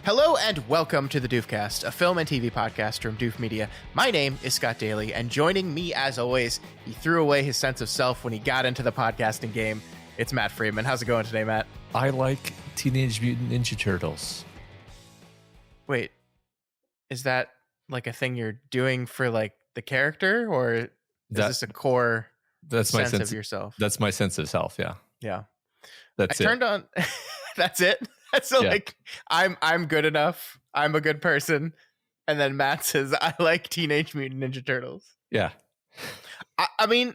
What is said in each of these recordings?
Hello and welcome to the Doofcast, a film and TV podcast from Doof Media. My name is Scott Daly, and joining me as always, he threw away his sense of self when he got into the podcasting game. It's Matt Freeman. How's it going today, Matt? I like Teenage Mutant Ninja Turtles. Wait, is that like a thing you're doing for like the character, or is this a core sense of yourself? That's my sense of self, yeah. Yeah. That's it. Turned on. That's it. So like, I'm good enough. I'm a good person. And then Matt says, I like Teenage Mutant Ninja Turtles. Yeah. I mean,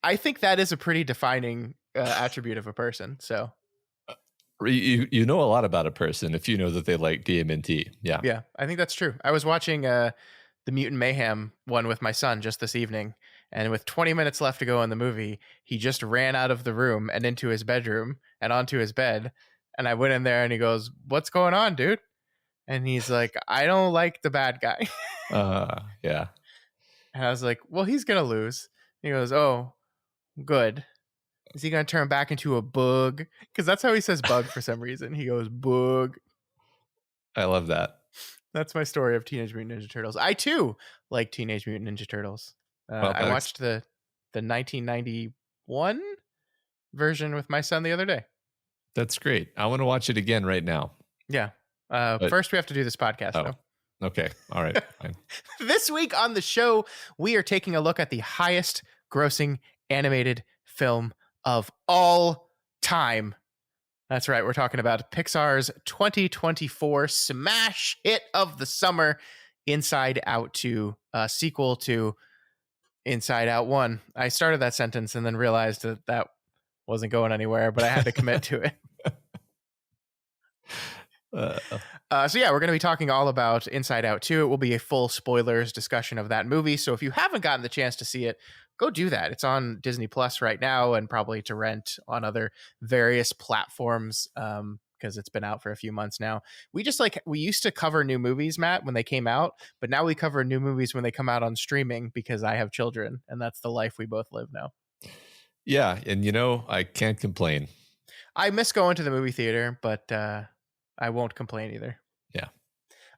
I think that is a pretty defining attribute of a person. So you know a lot about a person if you know that they like DMNT. Yeah. Yeah, I think that's true. I was watching the Mutant Mayhem one with my son just this evening. And with 20 minutes left to go in the movie, he just ran out of the room and into his bedroom and onto his bed. And I went in there and he goes, "What's going on, dude?" And he's like, "I don't like the bad guy." Yeah. And I was like, "Well, he's going to lose." And he goes, "Oh, good. Is he going to turn back into a bug?" Because that's how he says bug for some reason. He goes, "Bug." I love that. That's my story of Teenage Mutant Ninja Turtles. I, too, like Teenage Mutant Ninja Turtles. I watched the 1991 version with my son the other day. That's great. I want to watch it again right now. Yeah. First, we have to do this podcast, though. Okay. All right. Fine. This week on the show, we are taking a look at the highest grossing animated film of all time. That's right. We're talking about Pixar's 2024 smash hit of the summer, Inside Out 2, a sequel to Inside Out 1. I started that sentence and then realized that wasn't going anywhere, but I had to commit to it. So yeah, we're going to be talking all about Inside Out 2. It will be a full spoilers discussion of that movie. So if you haven't gotten the chance to see it, go do that. It's on Disney Plus right now and probably to rent on other various platforms because it's been out for a few months now. We used to cover new movies, Matt, when they came out, but now we cover new movies when they come out on streaming because I have children and that's the life we both live now. Yeah, and I can't complain. I miss going to the movie theater, but I won't complain either. Yeah.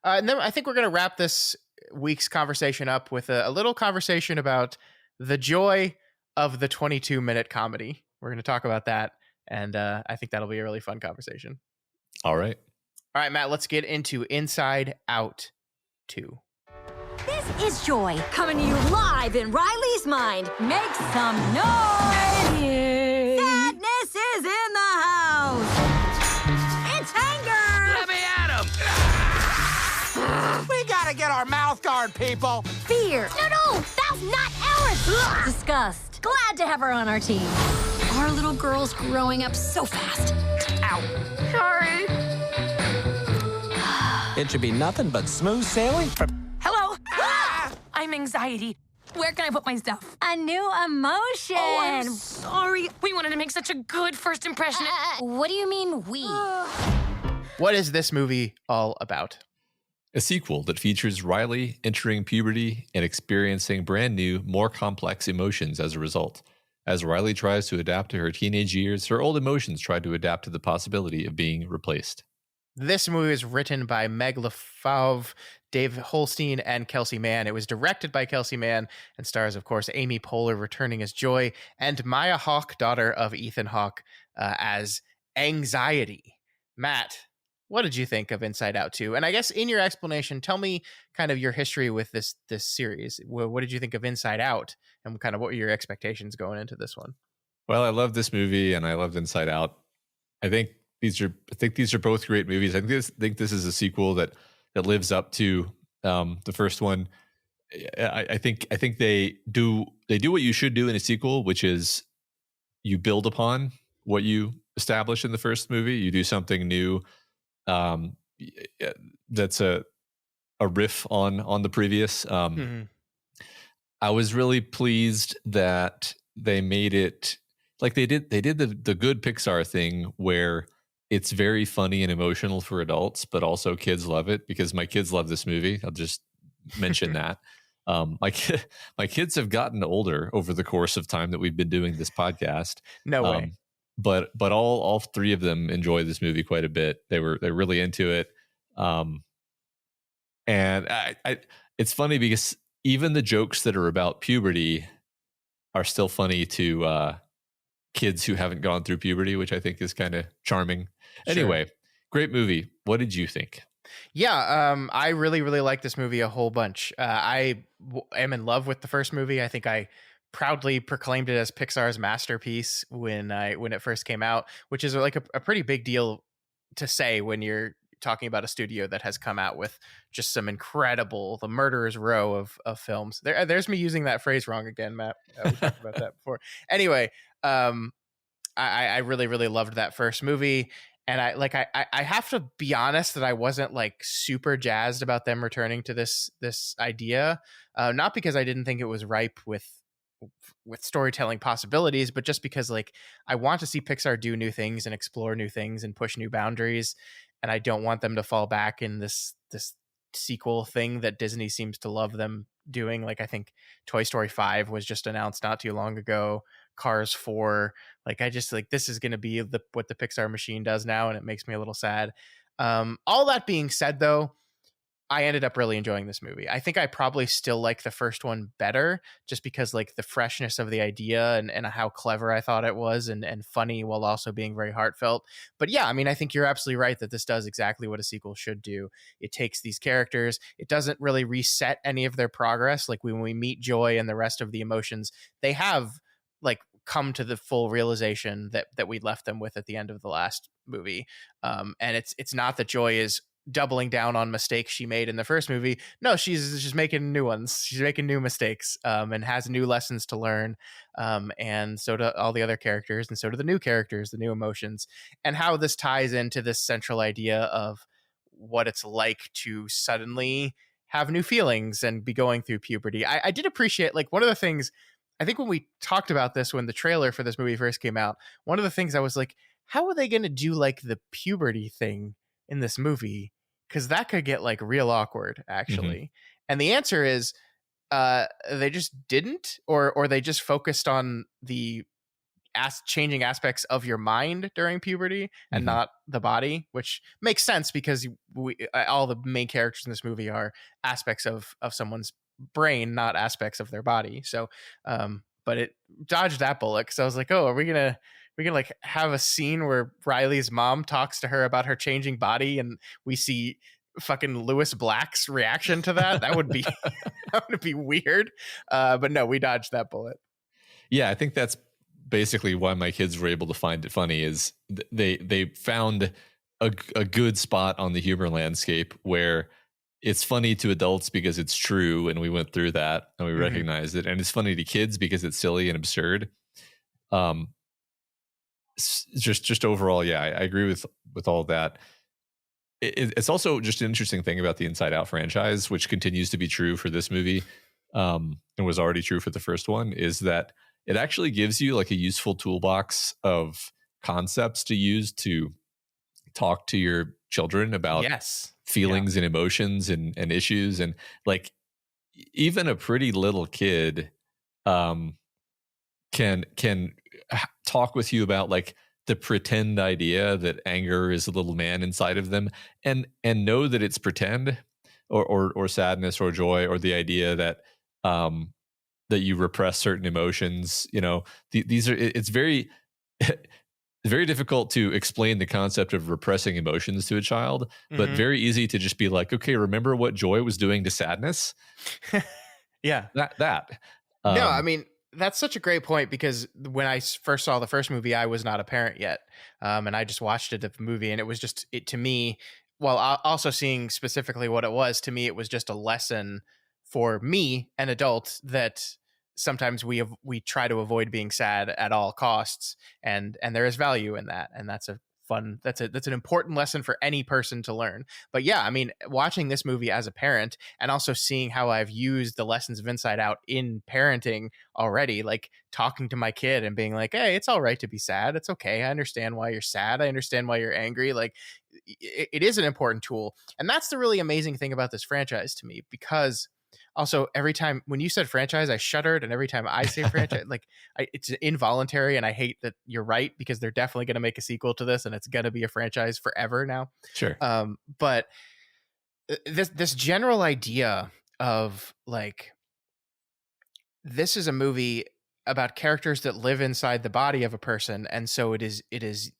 And then I think we're going to wrap this week's conversation up with a little conversation about the joy of the 22-minute comedy. We're going to talk about that, and I think that'll be a really fun conversation. All right. All right, Matt, let's get into Inside Out 2. This is Joy, coming to you live in Riley's mind. Make some noise! Sadness is in the house! It's anger! Let me at him! We gotta get our mouth guard, people! Fear! No, that's not ours! Disgust. Glad to have her on our team. Our little girl's growing up so fast. Ow. Sorry. It should be nothing but smooth sailing from... Hello? I'm anxiety. Where can I put my stuff? A new emotion. Oh, I'm sorry. We wanted to make such a good first impression. What do you mean, we? What is this movie all about? A sequel that features Riley entering puberty and experiencing brand new, more complex emotions as a result. As Riley tries to adapt to her teenage years, her old emotions try to adapt to the possibility of being replaced. This movie is written by Meg LaFauve, Dave Holstein, and Kelsey Mann. It was directed by Kelsey Mann and stars, of course, Amy Poehler returning as Joy and Maya Hawke, daughter of Ethan Hawke, as Anxiety. Matt, what did you think of Inside Out 2? And I guess in your explanation, tell me kind of your history with this series. What did you think of Inside Out? And kind of what were your expectations going into this one? Well, I love this movie and I loved Inside Out. I think these are both great movies. I think this is a sequel that lives up to the first one. I think they do what you should do in a sequel, which is you build upon what you establish in the first movie. You do something new that's a riff on the previous. I was really pleased that they made it like they did the good Pixar thing where it's very funny and emotional for adults, but also kids love it because my kids love this movie. I'll just mention that. My kids have gotten older over the course of time that we've been doing this podcast. No way. But all three of them enjoy this movie quite a bit. They're really into it. Um, and it's funny because even the jokes that are about puberty are still funny to kids who haven't gone through puberty, which I think is kind of charming. Sure. Anyway, great movie. What did you think? Yeah, I really, really like this movie a whole bunch. Am in love with the first movie. I think I proudly proclaimed it as Pixar's masterpiece when it first came out, which is like a pretty big deal to say when you're talking about a studio that has come out with just some incredible, the murderer's row of films. There's me using that phrase wrong again, Matt. We talked about that before. Anyway, I really, really loved that first movie. And I have to be honest that I wasn't like super jazzed about them returning to this idea, not because I didn't think it was ripe with storytelling possibilities, but just because like I want to see Pixar do new things and explore new things and push new boundaries, and I don't want them to fall back in this sequel thing that Disney seems to love them doing. Like I think Toy Story 5 was just announced not too long ago. Cars 4, like I just like this is going to be what the Pixar machine does now, and it makes me a little sad. All that being said, though, I ended up really enjoying this movie. I think I probably still like the first one better, just because like the freshness of the idea and how clever I thought it was, and funny while also being very heartfelt. But yeah, I mean, I think you're absolutely right that this does exactly what a sequel should do. It takes these characters, it doesn't really reset any of their progress. Like when we meet Joy and the rest of the emotions, they have like come to the full realization that we left them with at the end of the last movie. And it's not that Joy is doubling down on mistakes she made in the first movie. No, she's just making new ones. She's making new mistakes, and has new lessons to learn. And so do all the other characters, and so do the new characters, the new emotions, and how this ties into this central idea of what it's like to suddenly have new feelings and be going through puberty. I did appreciate, like, one of the things, I think when we talked about this, when the trailer for this movie first came out, one of the things I was like, how are they going to do like the puberty thing in this movie? Because that could get like real awkward, actually. Mm-hmm. And the answer is they just didn't, or they just focused on the changing aspects of your mind during puberty and mm-hmm. not the body, which makes sense because all the main characters in this movie are aspects of someone's brain, not aspects of their body. So but it dodged that bullet, because I was like, oh, are we gonna like have a scene where Riley's mom talks to her about her changing body and we see fucking Lewis Black's reaction to that? That would be that would be weird. But no, we dodged that bullet. Yeah, I think that's basically why my kids were able to find it funny, is they found a good spot on the humor landscape where it's funny to adults because it's true, and we went through that and we mm-hmm. recognized it, and it's funny to kids because it's silly and absurd. Just overall, yeah, I agree with all of that. It's also just an interesting thing about the Inside Out franchise, which continues to be true for this movie, and was already true for the first one, is that it actually gives you like a useful toolbox of concepts to use to talk to your children about feelings and emotions and issues. And like even a pretty little kid can talk with you about like the pretend idea that anger is a little man inside of them, and know that it's pretend, or sadness or joy, or the idea that that you repress certain emotions. You know, these are, it's very very difficult to explain the concept of repressing emotions to a child, but mm-hmm. very easy to just be like, okay, remember what joy was doing to sadness? Yeah. That. No, I mean, that's such a great point, because when I first saw the first movie, I was not a parent yet. And I just watched it, the movie, and it was just, to me, while also seeing specifically what it was, to me, it was just a lesson for me, an adult, that sometimes we try to avoid being sad at all costs, and there is value in that, and that's an important lesson for any person to learn. But yeah, I mean, watching this movie as a parent, and also seeing how I've used the lessons of Inside Out in parenting already, like talking to my kid and being like, hey, it's all right to be sad, it's okay, I understand why you're sad, I understand why you're angry. Like it is an important tool, and that's the really amazing thing about this franchise to me, because also, every time when you said franchise, I shuddered, and every time I say franchise, like it's involuntary, and I hate that you're right, because they're definitely going to make a sequel to this, and it's going to be a franchise forever now. Sure. But this general idea of like, this is a movie about characters that live inside the body of a person, and so it is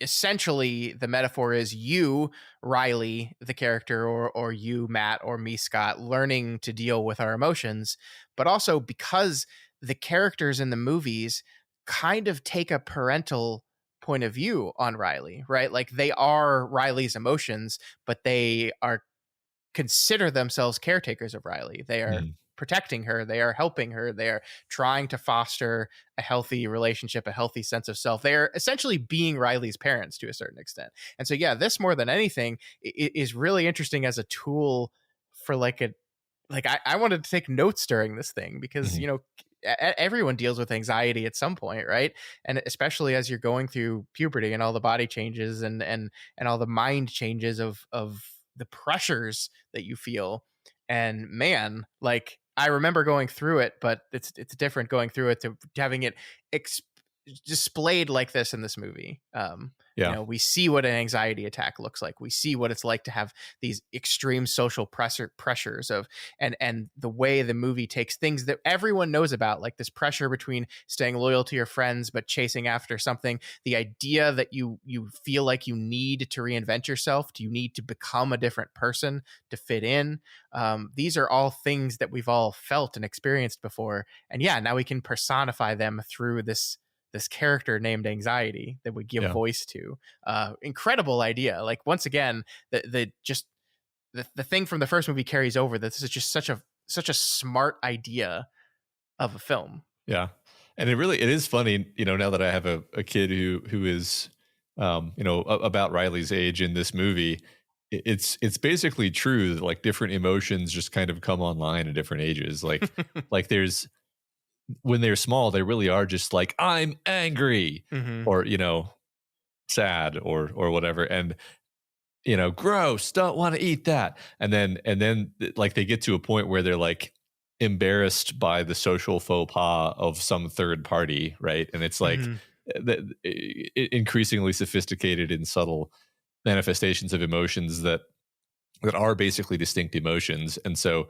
essentially the metaphor is you, Riley, the character, or you, Matt, or me, Scott, learning to deal with our emotions, but also because the characters in the movies kind of take a parental point of view on Riley, right? Like they are Riley's emotions, but they are consider themselves caretakers of Riley. They are Mm. protecting her. They are helping her. They are trying to foster a healthy relationship, a healthy sense of self. They are essentially being Riley's parents to a certain extent. And so, yeah, this more than anything is really interesting as a tool for I wanted to take notes during this thing because, Mhm. everyone deals with anxiety at some point, right? And especially as you're going through puberty and all the body changes and all the mind changes of the pressures that you feel. And man, like I remember going through it, but it's different going through it to having it displayed like this in this movie. Yeah. We see what an anxiety attack looks like. We see what it's like to have these extreme social pressures of, and the way the movie takes things that everyone knows about, like this pressure between staying loyal to your friends but chasing after something. The idea that you feel like you need to reinvent yourself, you need to become a different person to fit in. These are all things that we've all felt and experienced before, and yeah, now we can personify them through this character named Anxiety that we give Yeah. voice to. Incredible idea. Like once again, the thing from the first movie carries over. This is just such a smart idea of a film. Yeah. And it is funny, now that I have a kid who is, about Riley's age in this movie, it's basically true that like different emotions just kind of come online at different ages. Like, like there's, when they're small, they really are just like, I'm angry Mm-hmm. or, sad or whatever. And, gross, don't want to eat that. And then like they get to a point where they're like embarrassed by the social faux pas of some third party. Right. And it's like increasingly sophisticated and subtle manifestations of emotions that are basically distinct emotions. And so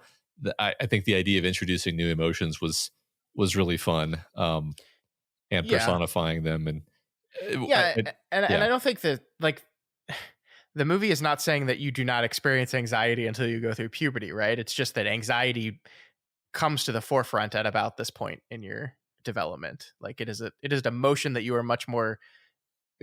I think the idea of introducing new emotions was really fun, and personifying them. And and I don't think that like the movie is not saying that you do not experience anxiety until you go through puberty, right? It's just that anxiety comes to the forefront at about this point in your development. Like it is an emotion that you are much more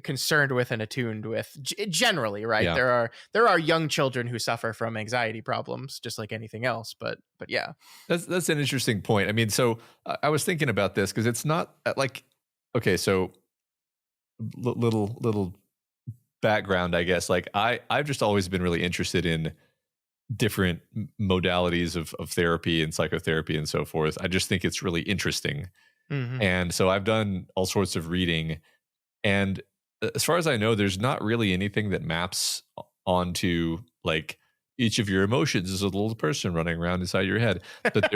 concerned with and attuned with generally, right? Yeah. There are young children who suffer from anxiety problems just like anything else, but yeah, that's an interesting point. I mean, so I was thinking about this because it's not like, okay, so little background, I guess. Like I've just always been really interested in different modalities of therapy and psychotherapy and so forth. I just think it's really interesting. Mm-hmm. And so I've done all sorts of reading, and as far as I know, there's not really anything that maps onto like each of your emotions is a little person running around inside your head. But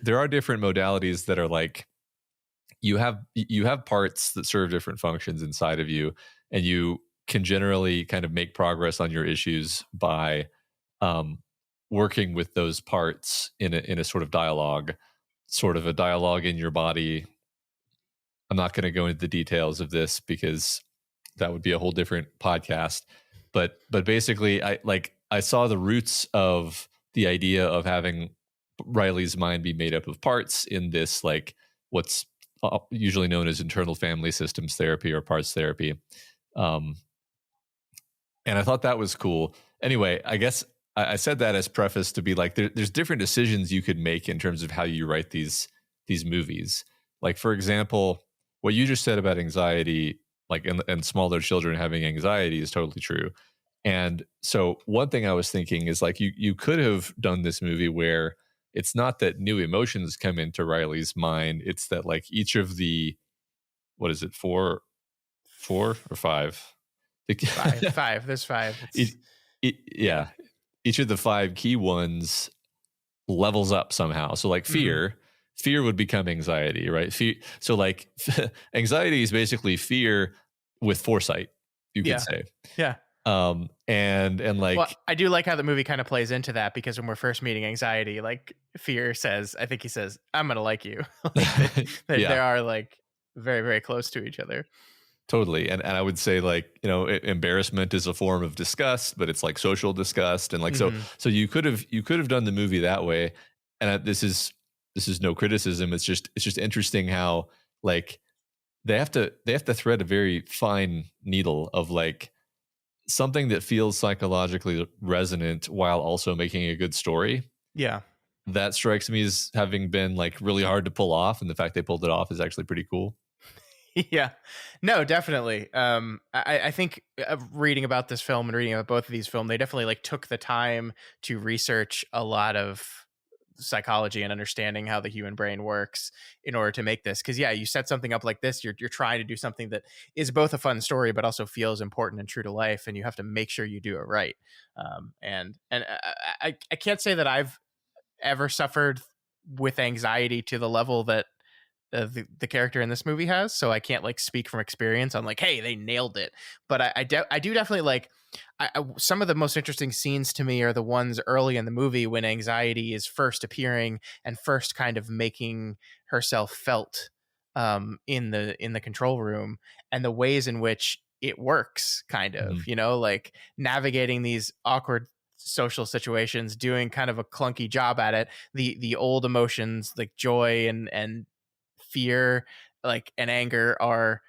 there are different modalities that are like you have parts that serve different functions inside of you, and you can generally kind of make progress on your issues by working with those parts in a sort of dialogue, sort of a dialogue in your body. I'm not going to go into the details of this because that would be a whole different podcast. But basically, I saw the roots of the idea of having Riley's mind be made up of parts in this, like what's usually known as internal family systems therapy or parts therapy. And I thought that was cool. Anyway, I guess I said that as preface to be like, there's different decisions you could make in terms of how you write these movies. Like, for example, what you just said about anxiety, like and smaller children having anxiety is totally true. And so one thing I was thinking is like, you could have done this movie where it's not that new emotions come into Riley's mind. It's that like each of the, what is it, four or five? Five. There's five. Yeah. Each of the five key ones levels up somehow. So like fear would become anxiety, right? So like anxiety is basically fear with foresight, you could say. Yeah. And like, well, I do like how the movie kind of plays into that, because when we're first meeting anxiety, like Fear says, I think he says, "I'm gonna like you." Like they yeah, are like very, very close to each other. totally. And I would say, like, embarrassment is a form of disgust, but it's like social disgust. And like, Mhm. so you could have done the movie that way. And this is no criticism. It's just interesting how, like, they have to thread a very fine needle of like something that feels psychologically resonant while also making a good story. Yeah. That strikes me as having been like really hard to pull off, and the fact they pulled it off is actually pretty cool. Yeah, no, definitely. I think reading about this film and reading about both of these films, they definitely like took the time to research a lot of psychology and understanding how the human brain works in order to make this. Because yeah, you set something up like this, you're trying to do something that is both a fun story but also feels important and true to life, and you have to make sure you do it right. And I can't say that I've ever suffered with anxiety to the level that the character in this movie has, so I can't like speak from experience on like, hey, they nailed it. But I do definitely like some of the most interesting scenes to me are the ones early in the movie when anxiety is first appearing and first kind of making herself felt in the control room, and the ways in which it works, kind of, Mhm. like navigating these awkward social situations, doing kind of a clunky job at it. The old emotions like joy and fear, like, and anger are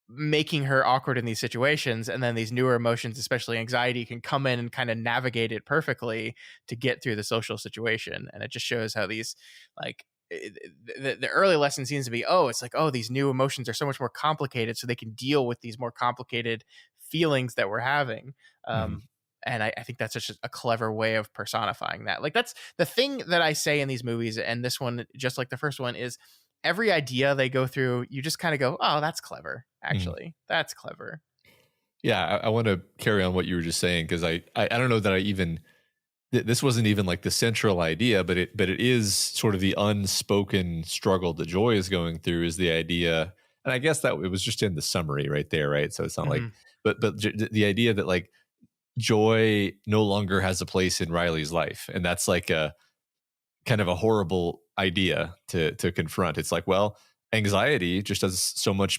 making her awkward in these situations, and then these newer emotions, especially anxiety, can come in and kind of navigate it perfectly to get through the social situation. And it just shows how these like the early lesson seems to be, oh, it's like, oh, these new emotions are so much more complicated, so they can deal with these more complicated feelings that we're having. Mhm. And I think that's such a clever way of personifying that. Like, that's the thing that I say in these movies, and this one, just like the first one, is every idea they go through, you just kind of go, oh, that's clever. Mhm. Actually, that's clever. Yeah, I want to carry on what you were just saying, because I don't know that I even this wasn't even like the central idea, but it is sort of the unspoken struggle that Joy is going through, is the idea. And I guess that it was just in the summary right there, right? So it's not like, Hmm. but the idea that like Joy no longer has a place in Riley's life, and that's like a kind of a horrible idea to confront. It's like, well, anxiety just does so much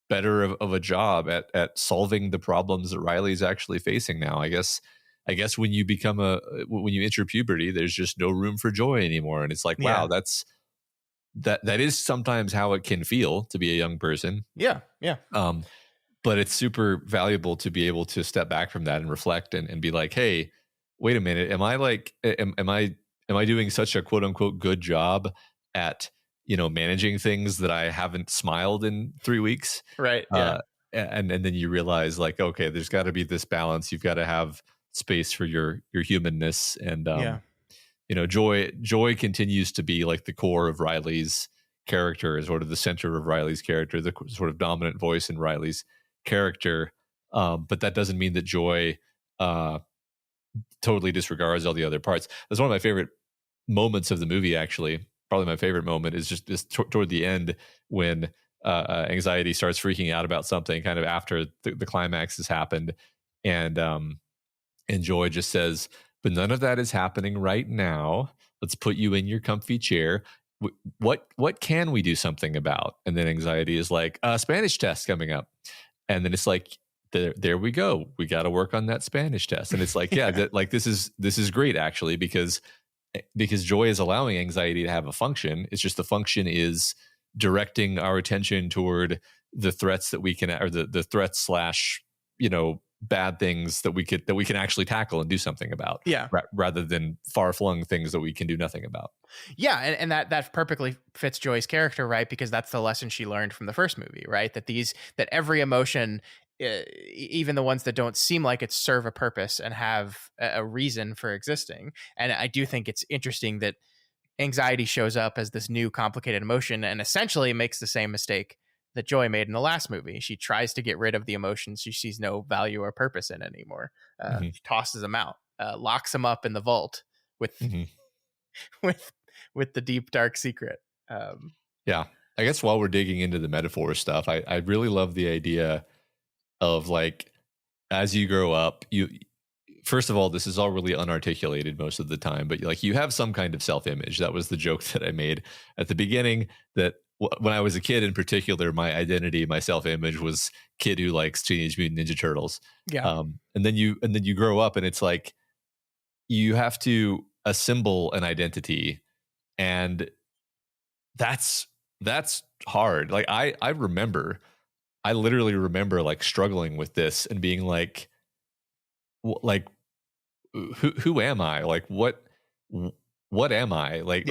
better of a job at solving the problems that Riley's actually facing now. I guess when you when you enter puberty, there's just no room for joy anymore. And it's like, wow, Yeah. that is sometimes how it can feel to be a young person. Yeah. Yeah. Um, but it's super valuable to be able to step back from that and reflect and be like, hey, wait a minute, am I like am I doing such a quote unquote good job at managing things that I haven't smiled in 3 weeks? Right. Yeah. uh and then you realize, like, okay, there's got to be this balance. You've got to have space for your humanness. And Yeah. joy continues to be like the core of Riley's character, is sort of the center of Riley's character, the sort of dominant voice in Riley's character. But that doesn't mean that Joy uh totally disregards all the other parts. That's one of my favorite moments of the movie, actually. Probably my favorite moment is just toward the end, when anxiety starts freaking out about something kind of after the climax has happened. And Joy just says, but none of that is happening right now. Let's put you in your comfy chair. What can we do something about? And then anxiety is like, Spanish test coming up. And then it's like, there we go. We got to work on that Spanish test. And it's like, yeah, like this is great, actually, because Joy is allowing anxiety to have a function. It's just the function is directing our attention toward the threats that we can, or the threats slash, bad things that we can actually tackle and do something about, Yeah. rather than far flung things that we can do nothing about. Yeah, and that perfectly fits Joy's character, right? Because that's the lesson she learned from the first movie, right? That every emotion, even the ones that don't seem like it, serve a purpose and have a reason for existing. And I do think it's interesting that anxiety shows up as this new complicated emotion and essentially makes the same mistake that Joy made in the last movie. She tries to get rid of the emotions she sees no value or purpose in anymore. Hmm. She tosses them out, locks them up in the vault with Hmm. with with the deep dark secret. Yeah. I guess while we're digging into the metaphor stuff, I really love the idea of like, as you grow up, you first of all, this is all really unarticulated most of the time, but like you have some kind of self-image. That was the joke that I made at the beginning, that when I was a kid in particular, my identity, my self-image was kid who likes Teenage Mutant Ninja Turtles. Yeah. And then you grow up and it's like you have to assemble an identity, and that's hard. Like I literally remember like struggling with this and being like who am I? Like what am I? Like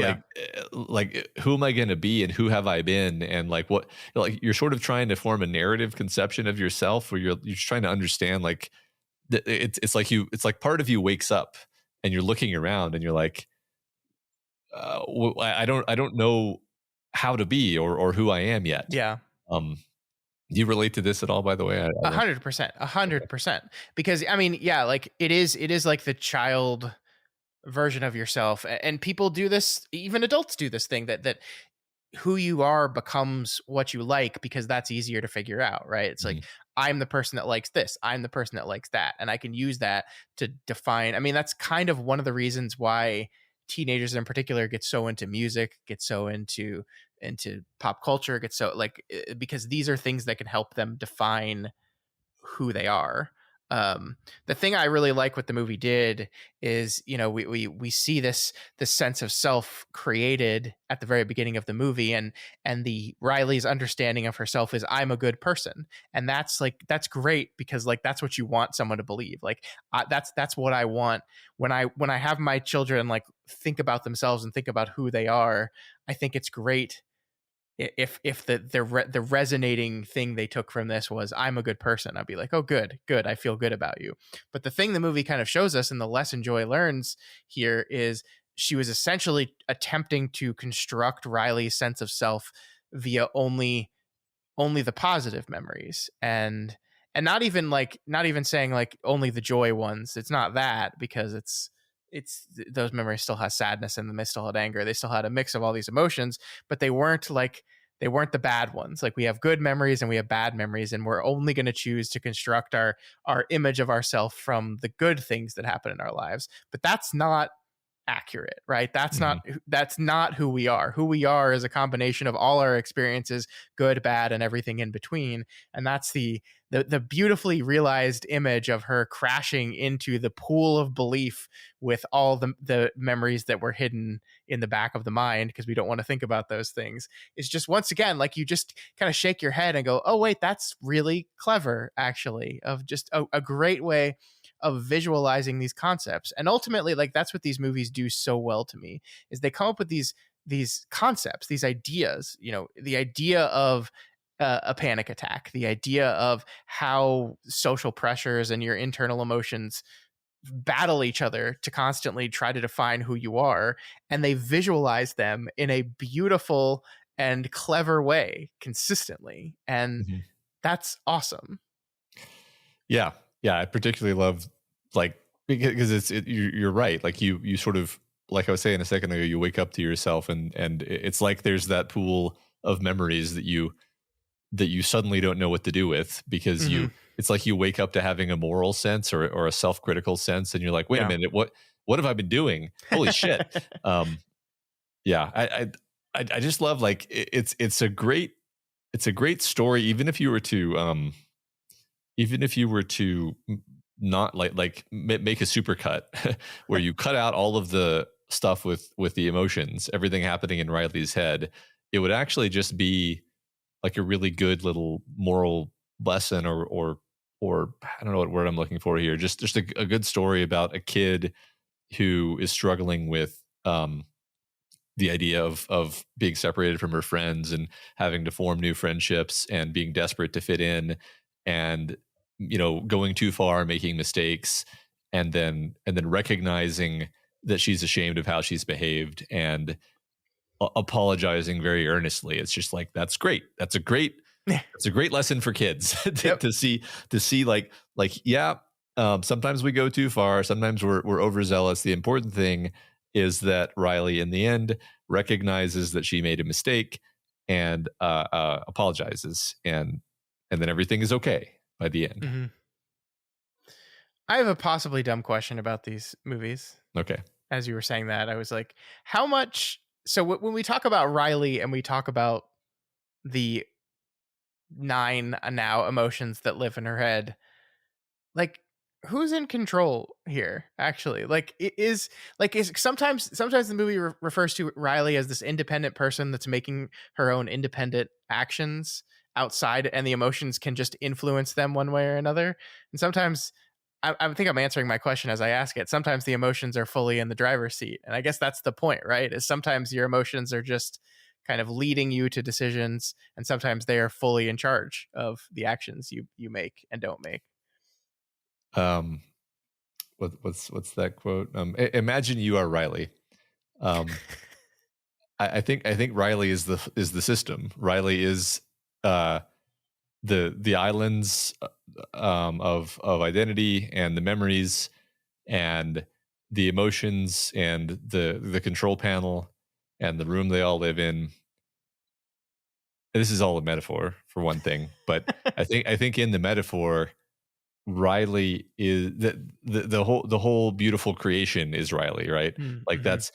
who am I going to be, and who have I been? And like what, like you're sort of trying to form a narrative conception of yourself, where you're just trying to understand like it's like part of you wakes up and you're looking around and you're like, I don't know how to be or who I am yet. Yeah. Do you relate to this at all, by the way? 100%. Because I mean, yeah, like it is like the child version of yourself. And people do this, even adults do this thing that who you are becomes what you like, because that's easier to figure out, right? It's like, I'm the person that likes this, I'm the person that likes that, and I can use that to define. I mean, that's kind of one of the reasons why teenagers in particular get so into music, get so into pop culture, get so like, because these are things that can help them define who they are. The thing I really like what the movie did is, you know, we see this sense of self created at the very beginning of the movie, and the Riley's understanding of herself is, I'm a good person, and that's great, because like that's what you want someone to believe. Like that's what I want when I have my children like think about themselves and think about who they are. I think it's great if the resonating thing they took from this was, I'm a good person. I'd be like, oh, good, I feel good about you. But the thing the movie kind of shows us, and the lesson Joy learns here, is she was essentially attempting to construct Riley's sense of self via only the positive memories, and not even saying like only the joy ones. It's not that, because it's those memories still has sadness in them, they still had anger, they still had a mix of all these emotions, but they weren't the bad ones. Like, we have good memories and we have bad memories, and we're only going to choose to construct our image of ourselves from the good things that happen in our lives. But that's not accurate, right? That's not who we are. Who we are is a combination of all our experiences, good, bad, and everything in between. And that's the beautifully realized image of her crashing into the pool of belief with all the memories that were hidden in the back of the mind, because we don't want to think about those things. It's just, once again, like, you just kind of shake your head and go, oh wait, that's really clever, actually, of just a great way of visualizing these concepts. And ultimately, like, that's what these movies do so well to me, is they come up with these concepts, these ideas, you know, the idea of a panic attack, the idea of how social pressures and your internal emotions battle each other to constantly try to define who you are, and they visualize them in a beautiful and clever way consistently, and that's awesome. Yeah, I particularly love, like, because you're right. Like, you sort of, like I was saying a second ago, you wake up to yourself, and it's like there's that pool of memories that you suddenly don't know what to do with, because it's like you wake up to having a moral sense or a self-critical sense, and you're like, wait a minute, what have I been doing? Holy shit. I just love, like, it's a great story, even if you were to not like make a supercut where you cut out all of the stuff with the emotions, everything happening in Riley's head. It would actually just be like a really good little moral lesson, or I don't know what word I'm looking for here. Just a good story about a kid who is struggling with the idea of being separated from her friends and having to form new friendships and being desperate to fit in, and, you know, going too far, making mistakes, and then recognizing that she's ashamed of how she's behaved and apologizing very earnestly. It's just like, that's great. That's a great lesson for kids to see like, yeah, sometimes we go too far. Sometimes we're overzealous. The important thing is that Riley, in the end, recognizes that she made a mistake and apologizes, and then everything is okay by the end. I have a possibly dumb question about these movies. Okay. As you were saying that, I was like, how much? So when we talk about Riley and we talk about the 9 now emotions that live in her head, like, who's in control here? Actually, like, it is like is sometimes the movie refers to Riley as this independent person that's making her own independent actions outside, and the emotions can just influence them one way or another. And sometimes I think I'm answering my question as I ask it. Sometimes the emotions are fully in the driver's seat. And I guess that's the point, right? Is sometimes your emotions are just kind of leading you to decisions, and sometimes they are fully in charge of the actions you make and don't make. Um, what's that quote? Imagine you are Riley. Um, I think Riley is the system. Riley is the islands of identity and the memories and the emotions and the control panel and the room they all live in. This is all a metaphor for one thing, but I think in the metaphor, Riley is the whole beautiful creation is Riley, right? Like Mm-hmm. that's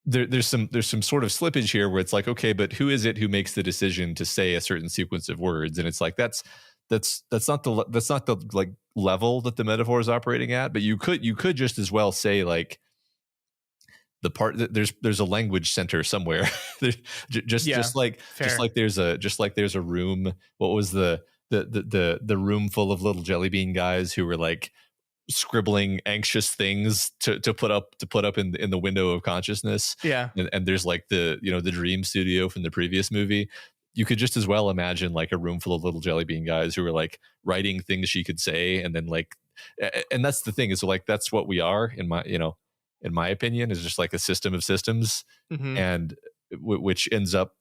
there's some sort of slippage here where it's like, okay, but who is it who makes the decision to say a certain sequence of words? And it's like that's not the like level that the metaphor is operating at. But you could just as well say like the part that there's a language center somewhere. just Yeah, just like fair. there's a room. What was the room full of little jelly bean guys who were like scribbling anxious things to put up in the window of consciousness. Yeah. And there's like the dream studio from the previous movie. You could just as well imagine like a room full of little jelly bean guys who were like writing things she could say, and then like and that's the thing is like that's what we are in my opinion, is just like a system of systems, Mm-hmm. and which ends up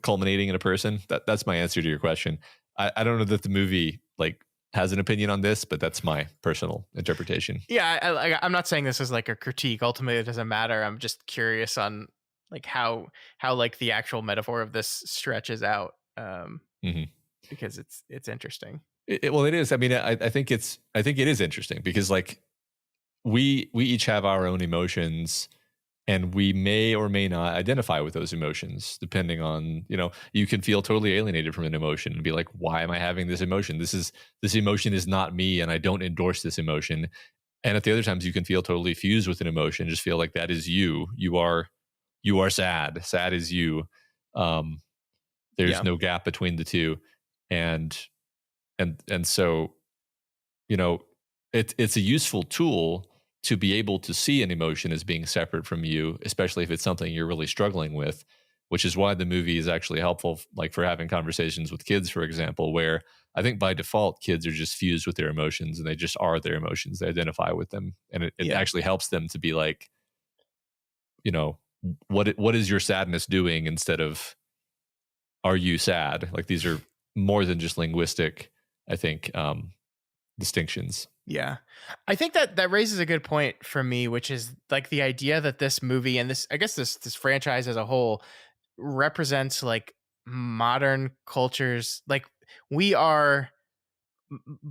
culminating in a person. That's my answer to your question. I don't know that the movie like has an opinion on this, but that's my personal interpretation. Yeah, I'm not saying this is like a critique. Ultimately, it doesn't matter. I'm just curious on like how like the actual metaphor of this stretches out, Mm-hmm. because it's interesting. Well, it is. I mean, I think it is interesting because like we each have our own emotions, and we may or may not identify with those emotions depending on, you can feel totally alienated from an emotion and be like, why am I having this emotion? This emotion is not me, and I don't endorse this emotion. And at the other times you can feel totally fused with an emotion, just feel like that is you. You are sad is you. um there's Yeah. no gap between the two. And so, you know, it's a useful tool to be able to see an emotion as being separate from you, especially if it's something you're really struggling with, which is why the movie is actually helpful, like for having conversations with kids, for example, where I think by default kids are just fused with their emotions and they just are their emotions. They identify with them, and it Yeah. actually helps them to be like, you know, what is your sadness doing, instead of are you sad? Like these are more than just linguistic, I think, distinctions. Yeah. I think that raises a good point for me, which is like the idea that this movie and this, I guess this franchise as a whole represents like modern cultures. Like we are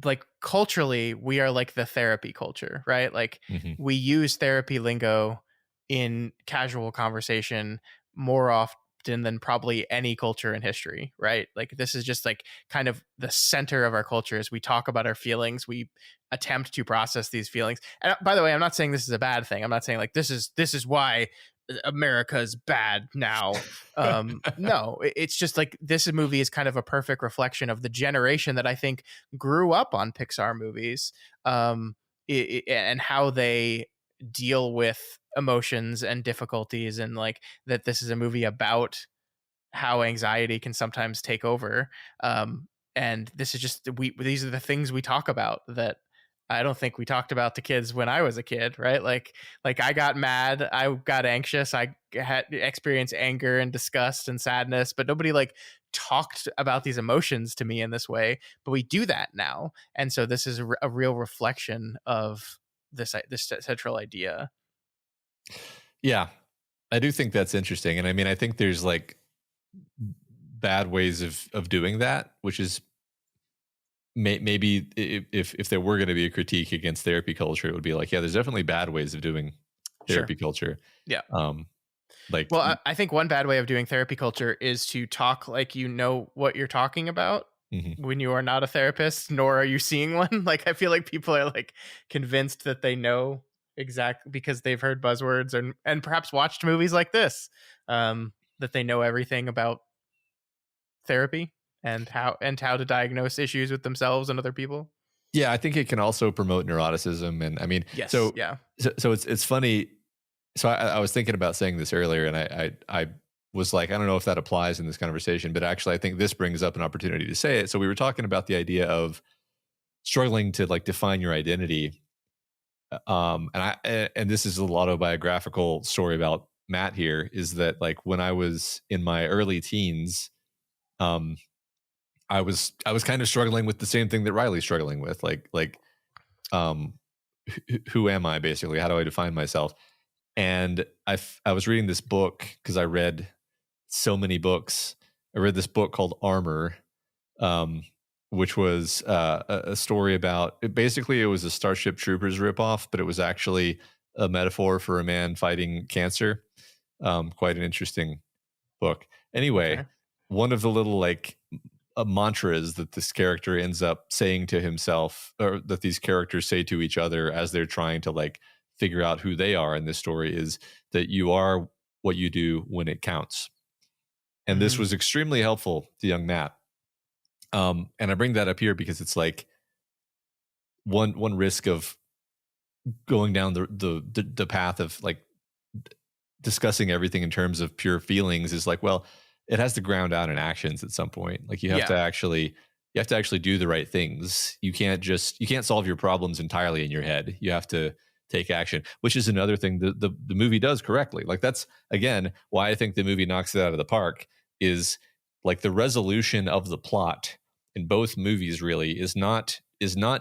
like culturally, we are like the therapy culture, right? Like Mm-hmm. we use therapy lingo in casual conversation more often than probably any culture in history, right? Like this is just like kind of the center of our culture. As we talk about our feelings, we attempt to process these feelings. And by the way, I'm not saying this is a bad thing. I'm not saying like this is why America's bad now. No, it's just like this movie is kind of a perfect reflection of the generation that I think grew up on Pixar movies, and how they deal with emotions and difficulties, and like that this is a movie about how anxiety can sometimes take over. And this is just these are the things we talk about that I don't think we talked about to kids when I was a kid, right? Like I got mad, I got anxious, I had experienced anger and disgust and sadness, but nobody like talked about these emotions to me in this way. But we do that now, and so this is a real reflection of this central idea. Yeah, I do think that's interesting. And I mean, I think there's like bad ways of doing that, which is maybe if there were going to be a critique against therapy culture, it would be like, yeah, there's definitely bad ways of doing therapy culture. Yeah. Like, well, I think one bad way of doing therapy culture is to talk like you know what you're talking about when you are not a therapist, nor are you seeing one. Like, I feel like people are like convinced that they know exactly because they've heard buzzwords and perhaps watched movies like this, that they know everything about therapy and how to diagnose issues with themselves and other people. Yeah, I think it can also promote neuroticism, and I mean, Yes, so yeah. So it's funny. So I was thinking about saying this earlier, and I was like, I don't know if that applies in this conversation, but actually, I think this brings up an opportunity to say it. So we were talking about the idea of struggling to like define your identity, and this is a little autobiographical story about Matt here. Is that like when I was in my early teens, I was kind of struggling with the same thing that Riley's struggling with, um, who am I basically? How do I define myself? And I was reading this book because I read so many books. I read this book called Armor, which was a story about basically it was a Starship Troopers ripoff, but it was actually a metaphor for a man fighting cancer. Quite an interesting book. Anyway, Okay. one of the little like mantras that this character ends up saying to himself, or that these characters say to each other as they're trying to like figure out who they are in this story, is that you are what you do when it counts. And this was extremely helpful to young Matt. And I bring that up here because it's like one risk of going down the path of like discussing everything in terms of pure feelings is like, well, it has to ground out in actions at some point. Like you have to actually do the right things. You can't solve your problems entirely in your head. You have to take action, which is another thing that the movie does correctly. Like that's again why I think the movie knocks it out of the park, is like the resolution of the plot in both movies really is not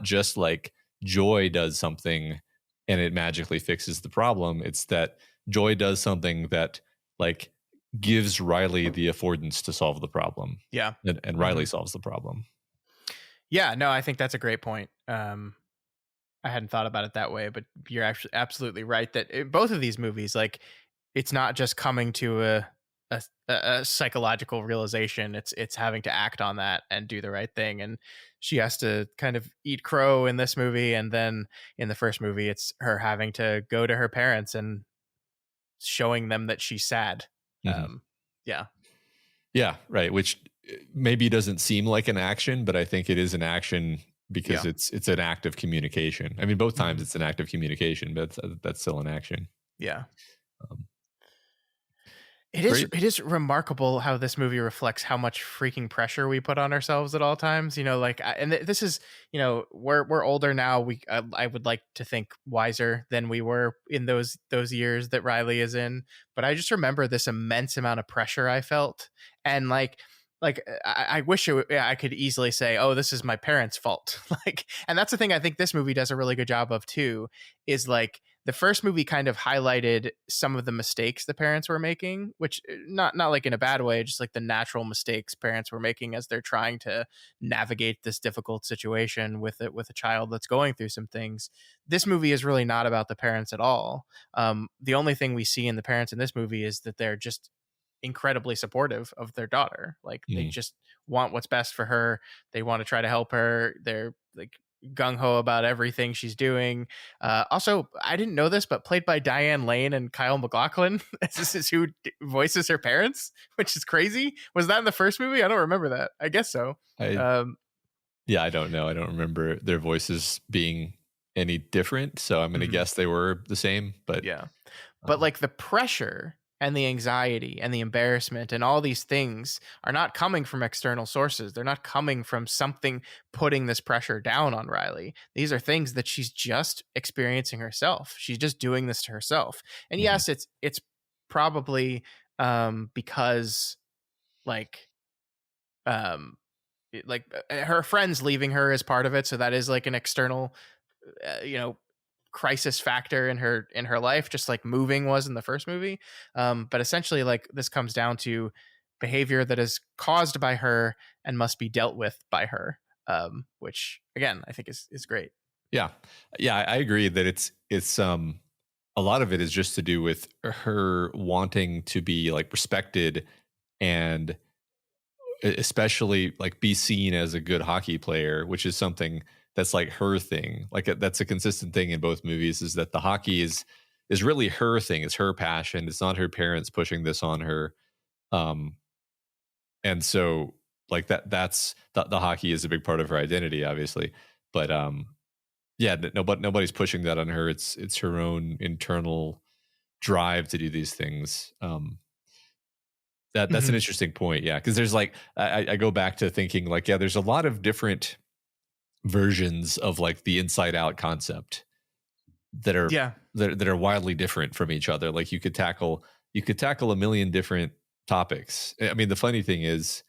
just like Joy does something and it magically fixes the problem. It's that Joy does something that like gives Riley the affordance to solve the problem. Yeah. And Riley solves the problem. Yeah, no, I think that's a great point. I hadn't thought about it that way, but you're actually absolutely right that in both of these movies, like it's not just coming to a psychological realization. It's having to act on that and do the right thing. And she has to kind of eat crow in this movie. And then in the first movie, it's her having to go to her parents and showing them that she's sad. Yeah. Yeah, right. Which maybe doesn't seem like an action, but I think it is an action because it's an act of communication. I mean, both times it's an act of communication, but that's still an action. Yeah. It is remarkable how this movie reflects how much freaking pressure we put on ourselves at all times. You know, like, this is, you know, we're older now. I would like to think wiser than we were in those years that Riley is in. But I just remember this immense amount of pressure I felt, and I wish I could easily say, oh, this is my parents' fault. And that's the thing I think this movie does a really good job of too, is like the first movie kind of highlighted some of the mistakes the parents were making, which not like in a bad way, just like the natural mistakes parents were making as they're trying to navigate this difficult situation with a child that's going through some things. This movie is really not about the parents at all. The only thing we see in the parents in this movie is that they're just incredibly supportive of their daughter. Like they just want what's best for her. They want to try to help her. They're like gung-ho about everything she's doing. Also, I didn't know this, but played by Diane Lane and Kyle MacLachlan. This is who voices her parents, which is crazy. Was that in the first movie? I don't remember that. I guess so. Yeah, I don't know. I don't remember their voices being any different, so I'm going to guess they were the same. But yeah, but like the pressure and the anxiety and the embarrassment and all these things are not coming from external sources. They're not coming from something putting this pressure down on Riley. These are things that she's just experiencing herself. She's just doing this to herself. And yes, it's probably because her friends leaving her is part of it. So that is like an external, crisis factor in her life, just like moving was in the first movie. But essentially, like, this comes down to behavior that is caused by her and must be dealt with by her. which again I think is great. Yeah, I agree that it's a lot of it is just to do with her wanting to be like respected and especially like be seen as a good hockey player, which is something that's like her thing. Like that's a consistent thing in both movies, is that the hockey is really her thing. It's her passion. It's not her parents pushing this on her. Um, and so like that's the hockey is a big part of her identity, obviously. But yeah, nobody's pushing that on her. It's her own internal drive to do these things. That's an interesting point. Yeah, because there's like I go back to thinking like, yeah, there's a lot of different versions of like the inside out concept that are that are wildly different from each other. Like you could tackle a million different topics. I mean, the funny thing is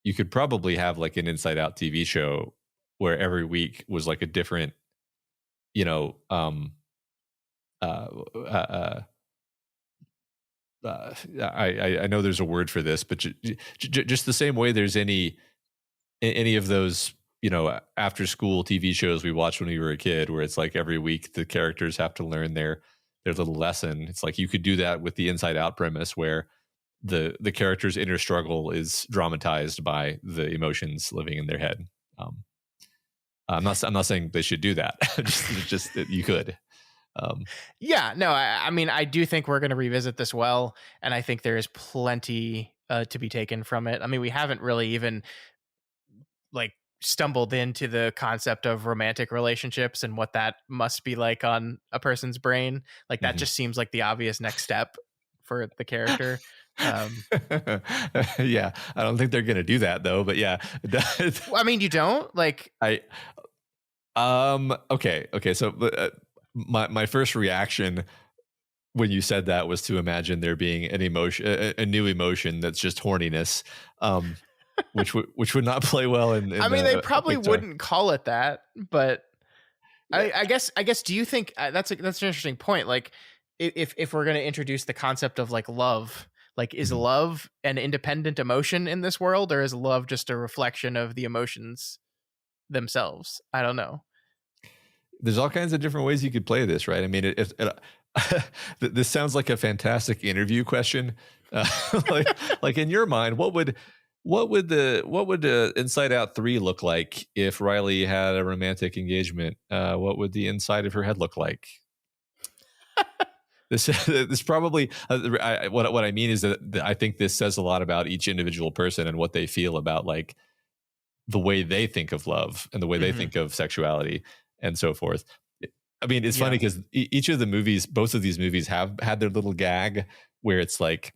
you could probably have like an inside out TV show where every week was like a different, you know, I know there's a word for this, but just the same way there's any of those, you know, after school TV shows we watched when we were a kid, where it's like every week the characters have to learn their little lesson. It's like you could do that with the Inside Out premise, where the character's inner struggle is dramatized by the emotions living in their head. I'm not saying they should do that. just that you could. Yeah, no, I mean, I do think we're going to revisit this well, and I think there is plenty to be taken from it. I mean, we haven't really even like stumbled into the concept of romantic relationships and what that must be like on a person's brain. Like that just seems like the obvious next step for the character. Yeah, I don't think they're going to do that though, but yeah. I mean, you don't like okay. So my first reaction when you said that was to imagine there being an emotion, a new emotion that's just horniness, which would not play well in I mean, they probably wouldn't call it that, but I guess do you think that's an interesting point? Like if we're going to introduce the concept of like love, like is love an independent emotion in this world, or is love just a reflection of the emotions themselves? I don't know. There's all kinds of different ways you could play this, right? I mean, this sounds like a fantastic interview question. Like in your mind, what would the Inside Out 3 look like if Riley had a romantic engagement? What would the inside of her head look like? This probably what I mean is that I think this says a lot about each individual person and what they feel about like the way they think of love and the way they think of sexuality and so forth. I mean, it's funny because each of the movies, both of these movies have had their little gag where it's like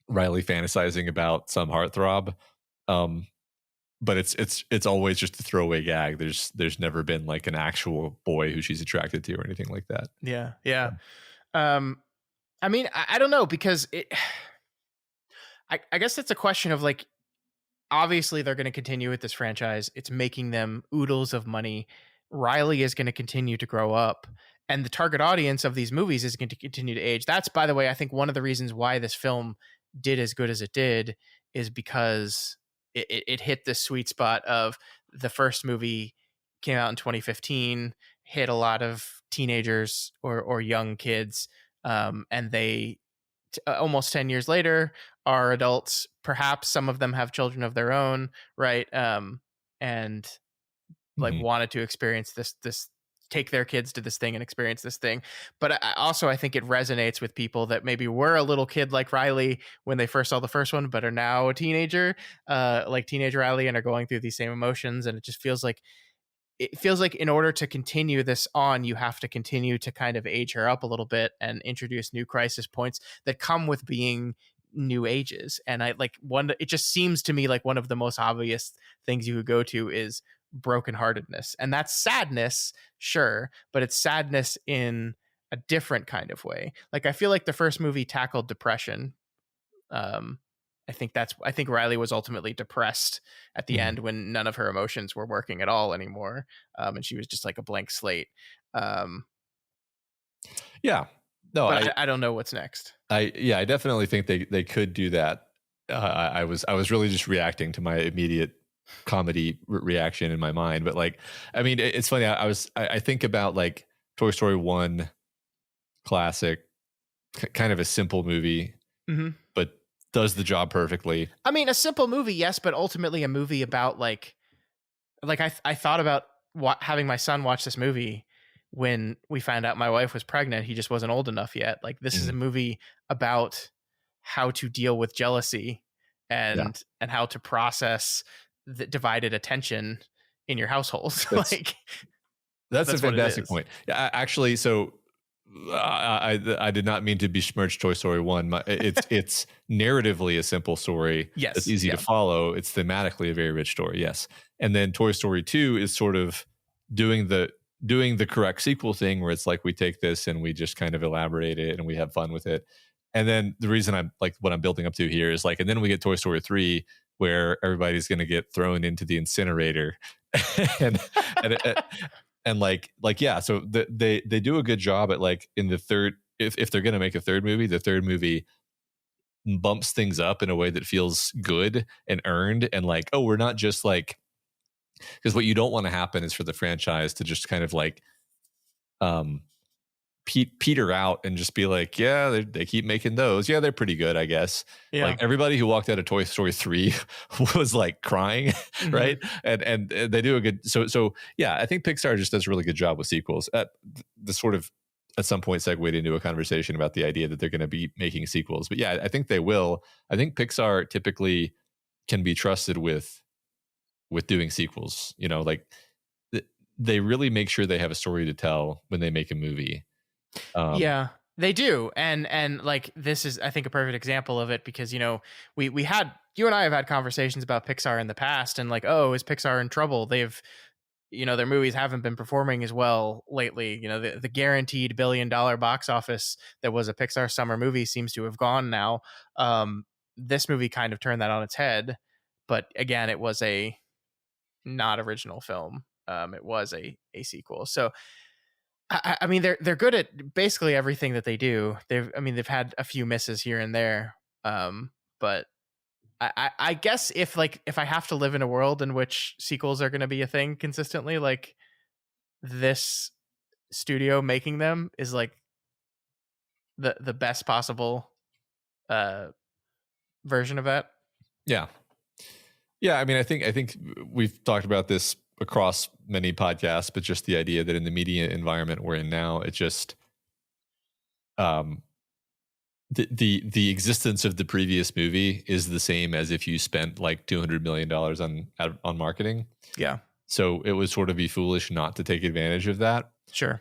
Riley fantasizing about some heartthrob. But it's always just a throwaway gag. There's never been like an actual boy who she's attracted to or anything like that. Yeah. I mean, I don't know, because I guess it's a question of like, obviously they're going to continue with this franchise. It's making them oodles of money. Riley is going to continue to grow up, and the target audience of these movies is going to continue to age. That's, by the way, I think one of the reasons why this film did as good as it did is because it hit this sweet spot of the first movie came out in 2015, hit a lot of teenagers or young kids, and they almost 10 years later are adults. Perhaps some of them have children of their own, right? And like wanted to experience this take their kids to this thing and experience this thing. But I think it resonates with people that maybe were a little kid like Riley when they first saw the first one, but are now a teenager, like teenage Riley, and are going through these same emotions. And it just feels like in order to continue this on, you have to continue to kind of age her up a little bit and introduce new crisis points that come with being new ages. And it just seems to me like one of the most obvious things you could go to is brokenheartedness. And that's sadness, sure, but it's sadness in a different kind of way. Like I feel like the first movie tackled depression. I think Riley was ultimately depressed at the end when none of her emotions were working at all anymore. And she was just like a blank slate. Yeah. No, but I don't know what's next. I definitely think they could do that. I was really just reacting to my immediate comedy reaction in my mind. But like, I mean, it's funny. I think about like Toy Story 1 classic, kind of a simple movie, but does the job perfectly. I mean, a simple movie, yes, but ultimately a movie about like I thought about having my son watch this movie when we found out my wife was pregnant. He just wasn't old enough yet. Like, this is a movie about how to deal with jealousy and how to process the divided attention in your household. That's a fantastic point. Yeah, actually, so I did not mean to besmirch Toy Story 1. It's narratively a simple story. Yes, it's easy to follow. It's thematically a very rich story. Yes, and then Toy Story 2 is sort of doing the correct sequel thing, where it's like we take this and we just kind of elaborate it and we have fun with it. And then the reason I'm like what I'm building up to here is like, and then we get Toy Story 3, where everybody's going to get thrown into the incinerator, and like yeah, so they do a good job at like in the third, if they're going to make a third movie, the third movie bumps things up in a way that feels good and earned, and like, oh, we're not just like, because what you don't want to happen is for the franchise to just kind of like peter out and just be like, yeah, they keep making those. Yeah, they're pretty good, I guess. Yeah. Like everybody who walked out of Toy Story 3 was like crying, right? And they do a good. So yeah, I think Pixar just does a really good job with sequels. The sort of at some point segued into a conversation about the idea that they're going to be making sequels. But yeah, I think they will. I think Pixar typically can be trusted with doing sequels. You know, like they really make sure they have a story to tell when they make a movie. Yeah, they do. And like, this is, I think, a perfect example of it, because, you know, we had, you and I have had conversations about Pixar in the past, and like, oh, is Pixar in trouble? They've, you know, their movies haven't been performing as well lately. You know, the guaranteed $1 billion box office that was a Pixar summer movie seems to have gone now. This movie kind of turned that on its head, but again, it was a not original film. It was a sequel. So I mean, they're good at basically everything that they do. They've had a few misses here and there, but I guess if I have to live in a world in which sequels are going to be a thing consistently, like, this studio making them is like the best possible version of that. Yeah. I mean, I think we've talked about this across many podcasts, but just the idea that in the media environment we're in now, it just the existence of the previous movie is the same as if you spent like $200 million on marketing. Yeah. So it would sort of be foolish not to take advantage of that. Sure.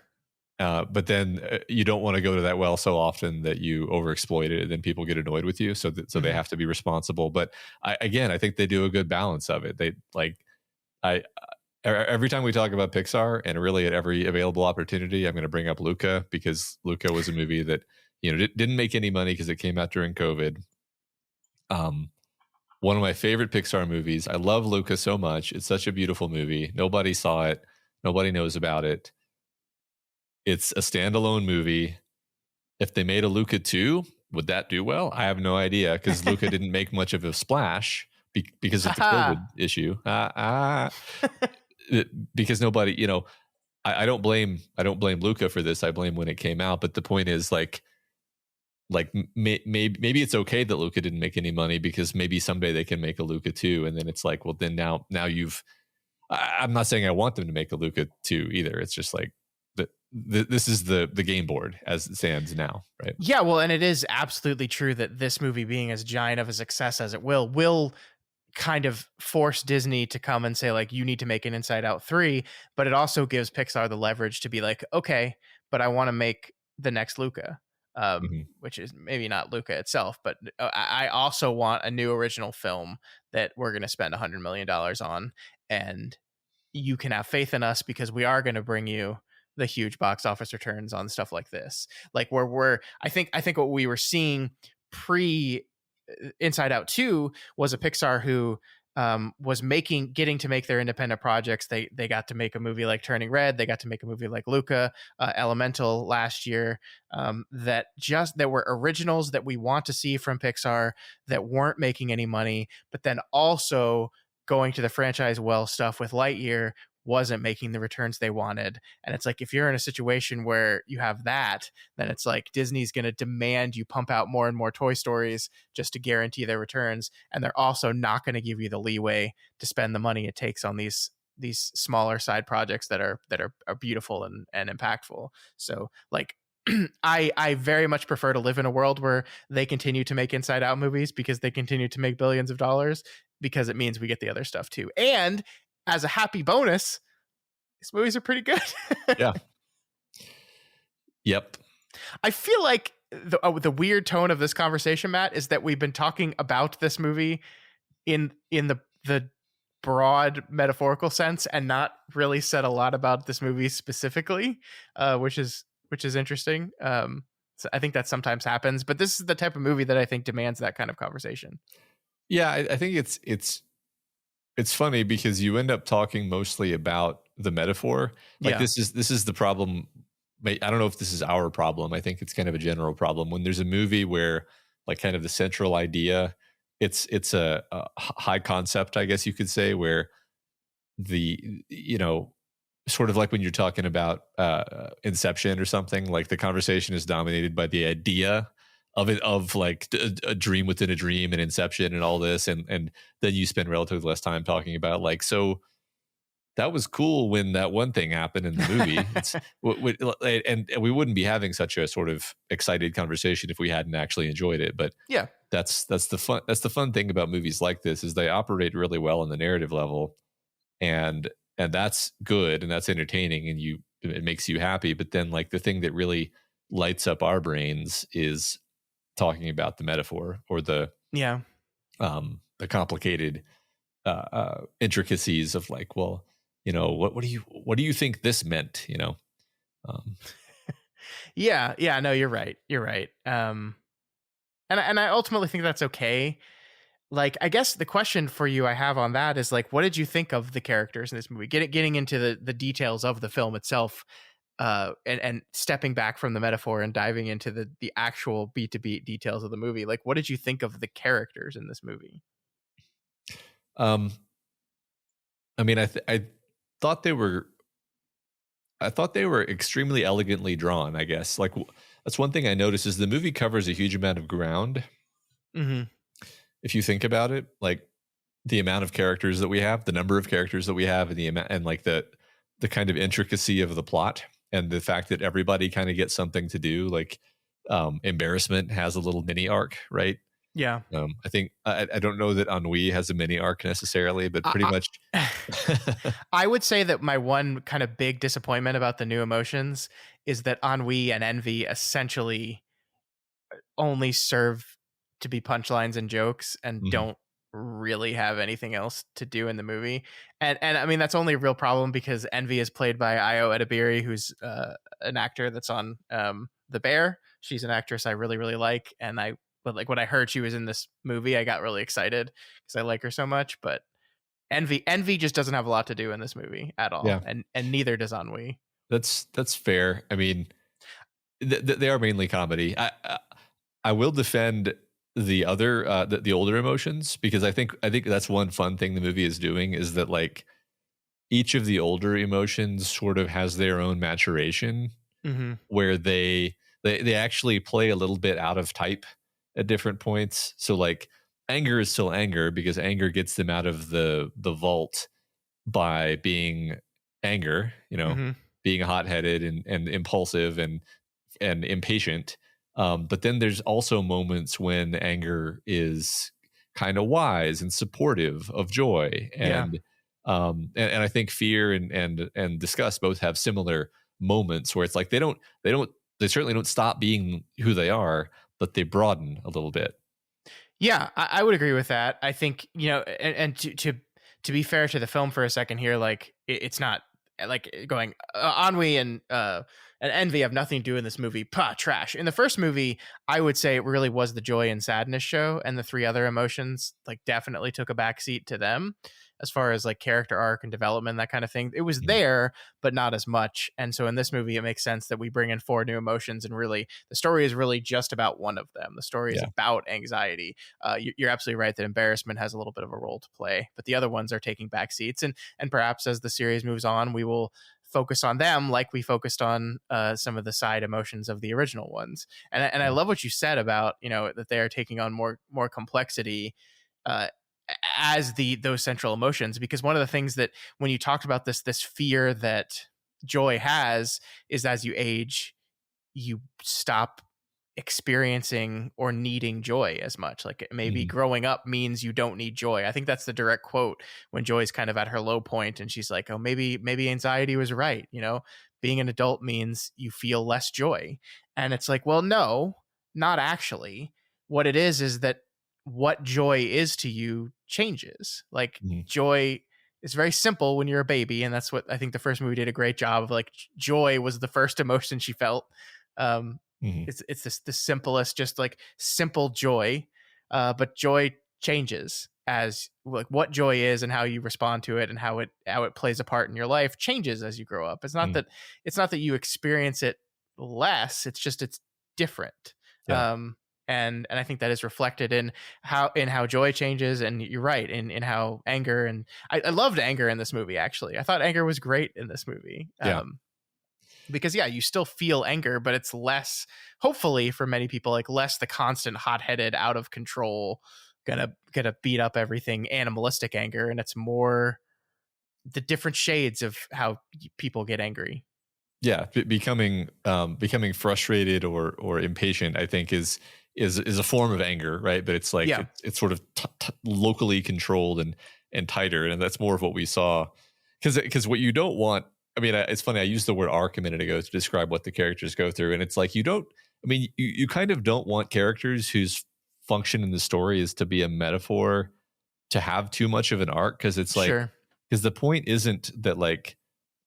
But then you don't want to go to that well so often that you overexploit it, and then people get annoyed with you. So they have to be responsible. But I think they do a good balance of it. They every time we talk about Pixar, and really at every available opportunity, I'm going to bring up Luca, because Luca was a movie that, you know, didn't make any money because it came out during COVID. One of my favorite Pixar movies. I love Luca so much. It's such a beautiful movie. Nobody saw it. Nobody knows about it. It's a standalone movie. If they made a Luca 2, would that do well? I have no idea, because Luca didn't make much of a splash because of the COVID issue. Because nobody, you know, I don't blame Luca for this. I blame when it came out. But the point is, like maybe it's okay that Luca didn't make any money, because maybe someday they can make a Luca 2, and then it's like, well, then now you've. I'm not saying I want them to make a Luca 2 either. It's just like this is the game board as it stands now, right? Yeah, well, and it is absolutely true that this movie, being as giant of a success as it will kind of force Disney to come and say, like, you need to make an Inside Out 3, but it also gives Pixar the leverage to be like, okay, but I want to make the next Luca, which is maybe not Luca itself, but I also want a new original film that we're going to spend $100 million on, and you can have faith in us, because we are going to bring you the huge box office returns on stuff like this. Like, I think what we were seeing pre Inside Out 2 was a Pixar who was getting to make their independent projects. They got to make a movie like Turning Red. They got to make a movie like Luca, Elemental last year, that were originals that we want to see from Pixar, that weren't making any money, but then also going to the franchise well stuff with Lightyear wasn't making the returns they wanted. And it's like, if you're in a situation where you have that, then it's like Disney's going to demand you pump out more and more Toy Stories just to guarantee their returns. And they're also not going to give you the leeway to spend the money it takes on these smaller side projects that are beautiful and impactful. So like, I very much prefer to live in a world where they continue to make Inside Out movies because they continue to make billions of dollars, because it means we get the other stuff too. And as a happy bonus, these movies are pretty good. Yeah. Yep. I feel like the weird tone of this conversation, Matt, is that we've been talking about this movie in the broad metaphorical sense and not really said a lot about this movie specifically, which is interesting. So I think that sometimes happens, but this is the type of movie that I think demands that kind of conversation. Yeah, I think it's funny because you end up talking mostly about the metaphor. Like, this is the problem. I don't know if this is our problem. I think it's kind of a general problem when there's a movie where like kind of the central idea, it's a high concept, I guess you could say, where the, sort of like when you're talking about Inception or something, like the conversation is dominated by the idea of it, of like a dream within a dream and Inception and all this, and then you spend relatively less time talking about like, so that was cool when that one thing happened in the movie. And we wouldn't be having such a sort of excited conversation if we hadn't actually enjoyed it. But yeah, that's the fun thing about movies like this, is they operate really well on the narrative level, and that's good and that's entertaining and it makes you happy. But then like the thing that really lights up our brains is talking about the metaphor or the complicated intricacies of like, well, what do you think this meant? Yeah, no, you're right. And I ultimately think that's okay. Like, I guess the question for you I have on that is like, what did you think of the characters in this movie? Getting into the details of the film itself, and stepping back from the metaphor and diving into the actual beat to beat details of the movie. Like, what did you think of the characters in this movie? I mean, I thought they were extremely elegantly drawn, I guess. Like, that's one thing I noticed is the movie covers a huge amount of ground. Mm-hmm. If you think about it, like the amount of characters that we have, the number of characters that we have, and the amount, and like the kind of intricacy of the plot, and the fact that everybody kind of gets something to do. Like, Embarrassment has a little mini arc, right? Yeah. I think I don't know that Ennui has a mini arc necessarily, but pretty much. I would say that my one kind of big disappointment about the new emotions is that Ennui and Envy essentially only serve to be punchlines and jokes and don't really have anything else to do in the movie. And I mean, that's only a real problem because Envy is played by Ayo Edebiri, who's an actor that's on The Bear. She's an actress I really, really like. And when I heard she was in this movie, I got really excited because I like her so much. But Envy just doesn't have a lot to do in this movie at all. Yeah. And neither does Ennui. That's fair. I mean, they are mainly comedy. I will defend the other the older emotions, because I think that's one fun thing the movie is doing, is that like each of the older emotions sort of has their own maturation, where they actually play a little bit out of type at different points. So like anger is still anger, because anger gets them out of the vault by being anger, being hot-headed and impulsive and impatient. But then there's also moments when anger is kind of wise and supportive of joy, and I think fear and disgust both have similar moments where it's like they certainly don't stop being who they are, but they broaden a little bit. Yeah, I would agree with that. I think, and to be fair to the film for a second here, like it's not like going Ennui and Envy have nothing to do in this movie. Trash. In the first movie, I would say it really was the joy and sadness show, and the three other emotions like definitely took a backseat to them. as far as like character arc and development, that kind of thing. It was there, but not as much. And so in this movie, it makes sense that we bring in 4 new emotions, and really the story is really just about one of them. The story is about anxiety. You're absolutely right that embarrassment has a little bit of a role to play, but the other ones are taking back seats. And perhaps as the series moves on, we will focus on them like we focused on some of the side emotions of the original ones. And I love what you said about, that they are taking on more complexity as those central emotions, because one of the things that when you talked about this fear that Joy has is as you age, you stop experiencing or needing joy as much. Like maybe growing up means you don't need joy. I think that's the direct quote when Joy's kind of at her low point and she's like, oh, maybe anxiety was right. Being an adult means you feel less joy. And it's like, well, no, not actually. What it is that what joy is to you changes. Like joy is very simple when you're a baby. And that's what I think the first movie did a great job of. Like joy was the first emotion she felt. It's the simplest, just like simple joy, but joy changes as like what joy is and how you respond to it and how it plays a part in your life changes as you grow up. It's not that you experience it less, it's just it's different. And I think that is reflected in how joy changes. And you're right in how anger, and I loved anger in this movie. Actually, I thought anger was great in this movie. Because you still feel anger, but it's less, hopefully for many people, like less the constant hot-headed, out of control, gonna beat up everything animalistic anger, and it's more the different shades of how people get angry. Becoming frustrated or impatient, I think is a form of anger, right? But it's like it's sort of locally controlled and tighter, and that's more of what we saw. Because what you don't want. I mean, it's funny. I used the word arc a minute ago to describe what the characters go through, and it's like you kind of don't want characters whose function in the story is to be a metaphor to have too much of an arc, because it's like because the point isn't that like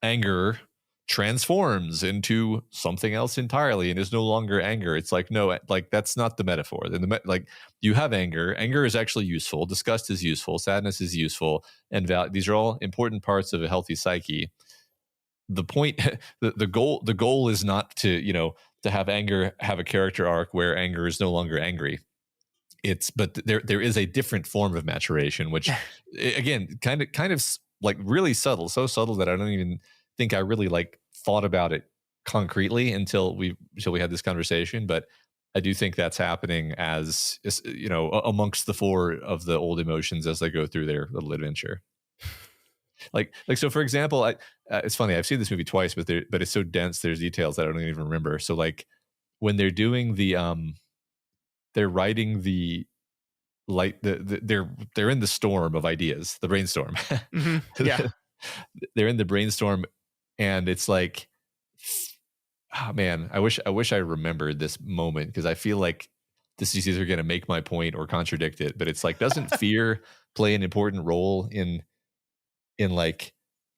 anger transforms into something else entirely and is no longer anger. It's like, no, like that's not the metaphor. Then like you have anger. Anger is actually useful. Disgust is useful. Sadness is useful, and these are all important parts of a healthy psyche. The point, the goal is not to have anger have a character arc where anger is no longer angry. But there is a different form of maturation, which again, kind of like really subtle, so subtle that I don't even think I really like thought about it concretely until we had this conversation. But I do think that's happening as amongst the 4 of the old emotions as they go through their little adventure. Like so, for example, it's funny. I've seen this movie twice, but it's so dense. There's details that I don't even remember. So, like when they're doing they're writing they're in the storm of ideas, the brainstorm. They're in the brainstorm, and it's like, oh man, I wish I remembered this moment, because I feel like this is either going to make my point or contradict it. But it's like, doesn't fear play an important role in like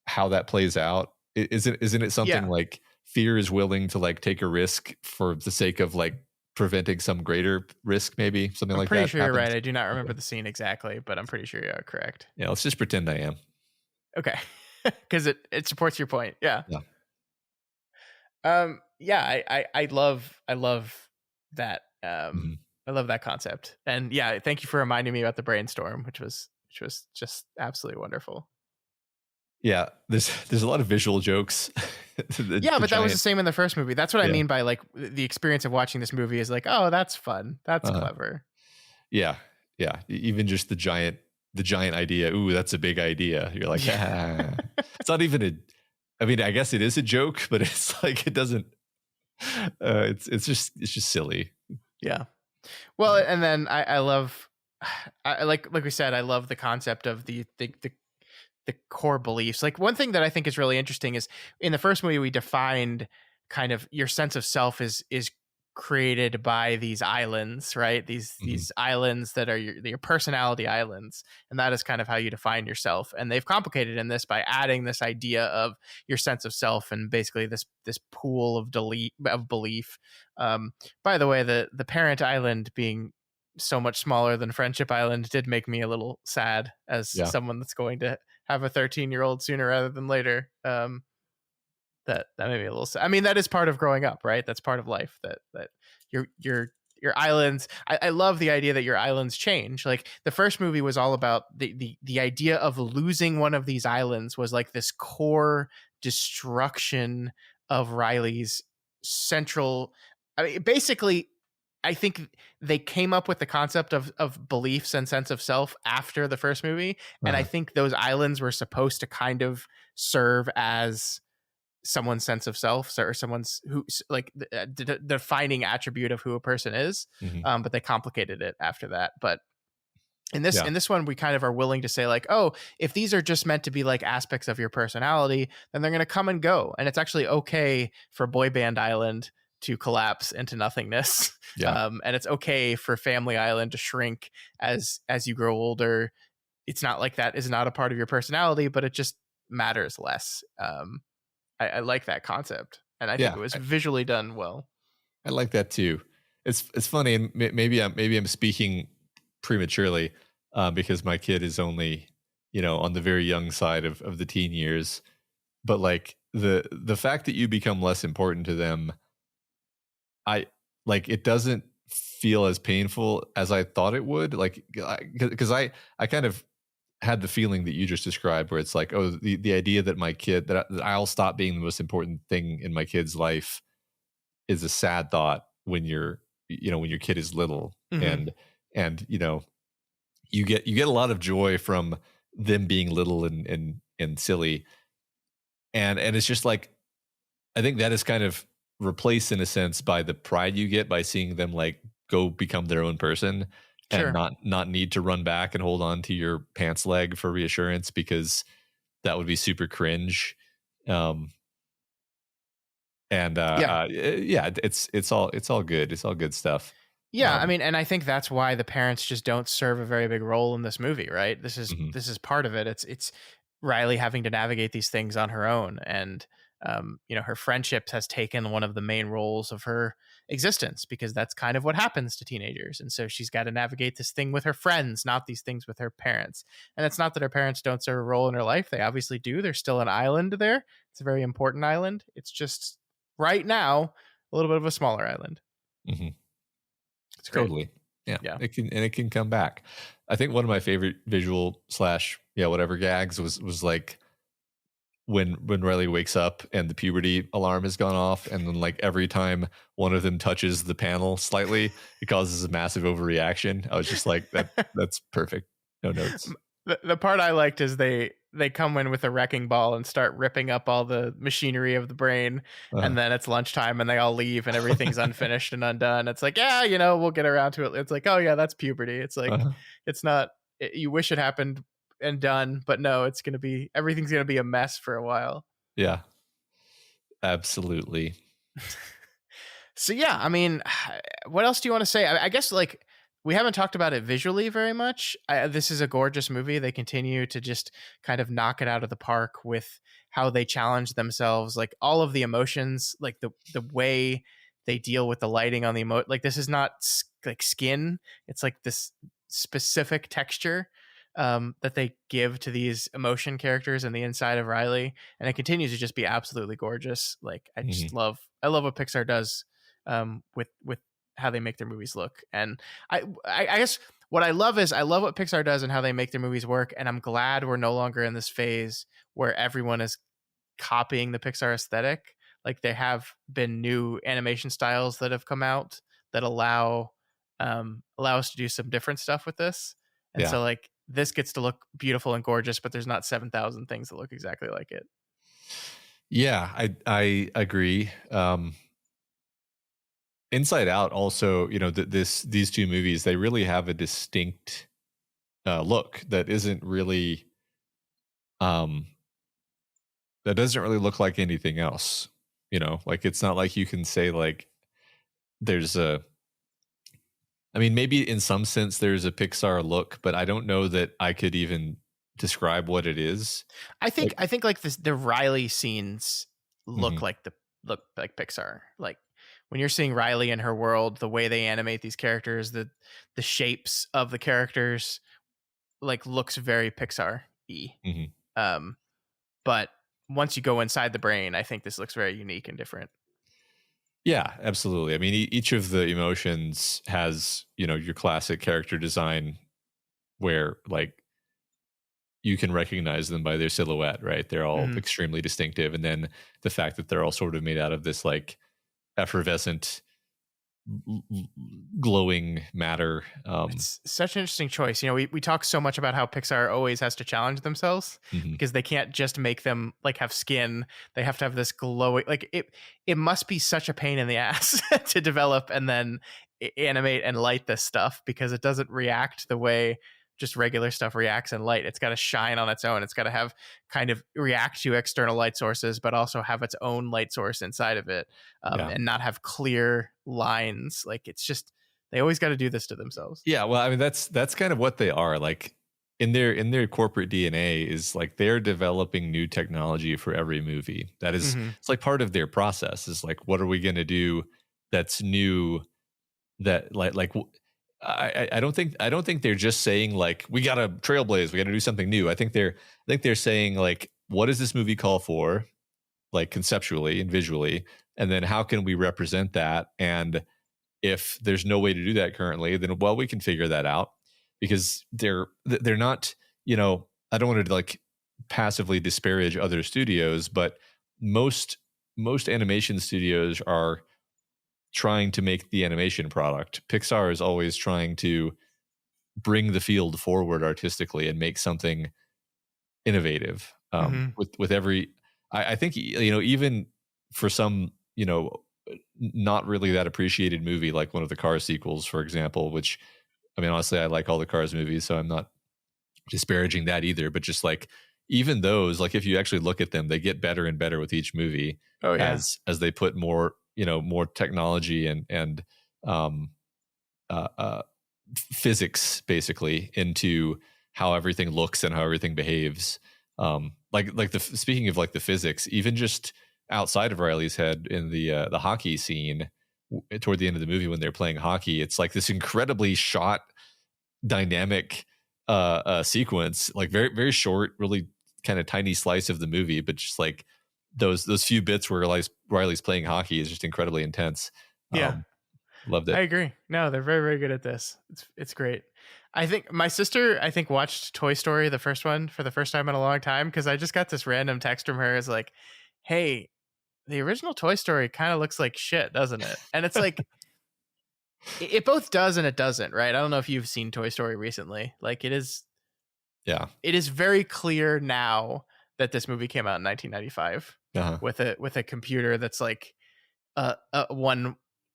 how that plays out? Isn't it something like fear is willing to like take a risk for the sake of like preventing some greater risk, maybe something like that? I'm pretty sure you're right. I do not remember the scene exactly, but I'm pretty sure you are correct. Yeah, let's just pretend I am. Okay. Because it supports your point. I love that. I love that concept. And thank you for reminding me about the brainstorm, which was just absolutely wonderful. Yeah, there's a lot of visual jokes. But that was the same in the first movie. That's what I mean by like the experience of watching this movie is like, oh, that's fun. That's clever. Yeah. Even just the giant idea. Ooh, that's a big idea. You're like, It's not even I mean, I guess it is a joke, but it's like it doesn't. It's just silly. Yeah. Well, and then I love, like we said, I love the concept of the core beliefs. Like one thing that I think is really interesting is in the first movie we defined kind of your sense of self is created by these islands, right? These islands that are your personality islands, and that is kind of how you define yourself. And they've complicated in this by adding this idea of your sense of self and basically this pool of belief. By the way, the parent island being so much smaller than Friendship Island did make me a little sad as Yeah. someone that's going to have a 13-year-old sooner rather than later. That made me a little sad. I mean, that is part of growing up, right? That's part of life, that your islands. I love the idea that your islands change. Like the first movie was all about the idea of losing one of these islands was like this core destruction of Riley's central. I mean, basically, I think they came up with the concept of beliefs and sense of self after the first movie, and I think those islands were supposed to kind of serve as someone's sense of self, or someone's who like the defining attribute of who a person is. But they complicated it after that. But in this one, we kind of are willing to say like, oh, if these are just meant to be like aspects of your personality, then they're going to come and go, and it's actually okay for Boy Band Island to collapse into nothingness. And it's okay for Family Island to shrink as you grow older. It's not like that is not a part of your personality, but it just matters less. I like that concept, and I think it was visually done well. I like that too. It's funny, and maybe I'm speaking prematurely because my kid is only on the very young side of the teen years. But like the fact that you become less important to them, it doesn't feel as painful as I thought it would. Like because I kind of had the feeling that you just described, where it's like, oh, the idea that my kid that I'll stop being the most important thing in my kid's life is a sad thought when you're when your kid is little. And you get a lot of joy from them being little and silly, and it's just like, I think that is kind of replaced in a sense by the pride you get by seeing them like go become their own person. And not need to run back and hold on to your pants leg for reassurance, because that would be super cringe. It's all good. It's all good stuff. Yeah, I mean, and I think that's why the parents just don't serve a very big role in this movie, right? This is part of it. It's Riley having to navigate these things on her own, and her friendships has taken one of the main roles of her existence, because that's kind of what happens to teenagers. And so she's got to navigate this thing with her friends, not these things with her parents. And it's not that her parents don't serve a role in her life. They obviously do. There's still an island there. It's a very important island. It's just right now a little bit of a smaller island. It's great. Totally. Yeah. It can come back. I think one of my favorite visual / whatever gags was like when Riley wakes up and the puberty alarm has gone off, and then like every time one of them touches the panel slightly, it causes a massive overreaction. I was just like, that's perfect. No notes. The part I liked is they come in with a wrecking ball and start ripping up all the machinery of the brain, and then it's lunchtime and they all leave and everything's unfinished and undone. It's like, we'll get around to it. It's like, oh yeah, that's puberty. It's like, it's not. You wish it happened and done, but no, everything's gonna be a mess for a while. Yeah, absolutely. So yeah, I mean, what else do you want to say? I guess like we haven't talked about it visually very much. This is a gorgeous movie. They continue to just kind of knock it out of the park with how they challenge themselves, like all of the emotions, like the way they deal with the lighting on the like this is not like skin. It's like this specific texture that they give to these emotion characters and the inside of Riley, and it continues to just be absolutely gorgeous. Like I just love what Pixar does with how they make their movies look. And I guess what I love is I love what Pixar does and how they make their movies work, and I'm glad we're no longer in this phase where everyone is copying the Pixar aesthetic. Like there have been new animation styles that have come out that allow us to do some different stuff with this. And so like this gets to look beautiful and gorgeous, but there's not 7,000 things that look exactly like it. Yeah, I agree. Inside Out also, these two movies, they really have a distinct look that isn't really that doesn't really look like anything else. Like it's not like you can say like there's maybe in some sense there's a Pixar look, but I don't know that I could even describe what it is. I think like this, the Riley scenes look like Pixar. Like when you're seeing Riley in her world, the way they animate these characters, the shapes of the characters, like, looks very Pixar-y. Mhm. But once you go inside the brain, I think this looks very unique and different. Yeah, absolutely. I mean, each of the emotions has, your classic character design where like you can recognize them by their silhouette, right? They're all Mhm. extremely distinctive. And then the fact that they're all sort of made out of this like effervescent, glowing matter. It's such an interesting choice. We talk so much about how Pixar always has to challenge themselves Mhm. because they can't just make them like have skin. They have to have this glowing, like it must be such a pain in the ass to develop and then animate and light this stuff because it doesn't react the way just regular stuff reacts in light. It's got to shine on its own. It's got to have kind of react to external light sources, but also have its own light source inside of it, Yeah. and not have clear lines. Like it's just, they always got to do this to themselves. Yeah, well, I mean that's kind of what they are. Like in their corporate DNA is like they're developing new technology for every movie. That is, it's like part of their process. Is like, what are we going to do that's new? That I don't think they're just saying like we got to trailblaze, we got to do something new. I think they're saying like, what does this movie call for, like conceptually and visually, and then how can we represent that? And if there's no way to do that currently, then well, we can figure that out because they're not, I don't want to like passively disparage other studios, but most animation studios are trying to make the animation product. Pixar is always trying to bring the field forward artistically and make something innovative. With every, I think even for some not really that appreciated movie like one of the Cars sequels, for example, which I mean honestly I like all the Cars movies, so I'm not disparaging that either, but just like even those, like if you actually look at them, they get better and better with each movie. Oh yeah. As they put more more technology and um physics basically into how everything looks and how everything behaves. Speaking of like the physics, even just outside of Riley's head in the hockey scene toward the end of the movie when they're playing hockey, it's like this incredibly shot dynamic sequence, like very very short, really kind of tiny slice of the movie, but just like those few bits where Riley's playing hockey is just incredibly intense. Yeah. Loved it. I agree. No, they're very, very good at this. It's great. I think my sister, watched Toy Story, the first one, for the first time in a long time because I just got this random text from her. It's like, hey, the original Toy Story kind of looks like shit, doesn't it? And it's like, it both does and it doesn't, right? I don't know if you've seen Toy Story recently. Like it is very clear now that this movie came out in 1995 with a computer that's like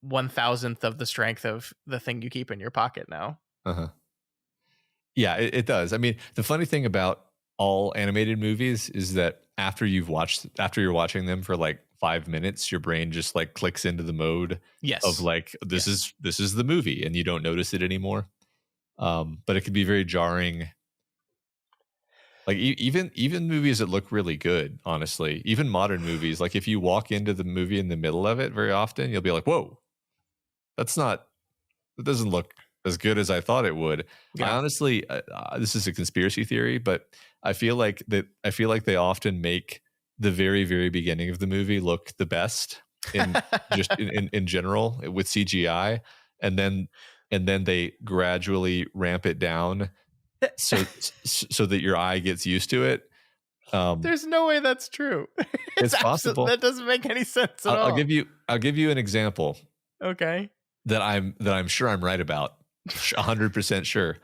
one thousandth of the strength of the thing you keep in your pocket now. Yeah, it does. I mean, the funny thing about all animated movies is that after you're watching them for like 5 minutes, your brain just like clicks into the mode of like this is the movie, and you don't notice it anymore. But it can be very jarring. Like even movies that look really good, honestly, even modern movies, like if you walk into the movie in the middle of it very often, you'll be like, whoa, that doesn't look as good as I thought it would. Yeah. I honestly, this is a conspiracy theory, but I feel like they often make the very, very beginning of the movie look the best in just in general with CGI. And then they gradually ramp it down so that your eye gets used to it. There's no way that's true. It's possible. That doesn't make any sense at all. I'll give you an example. Okay. That I'm sure I'm right about. 100% sure.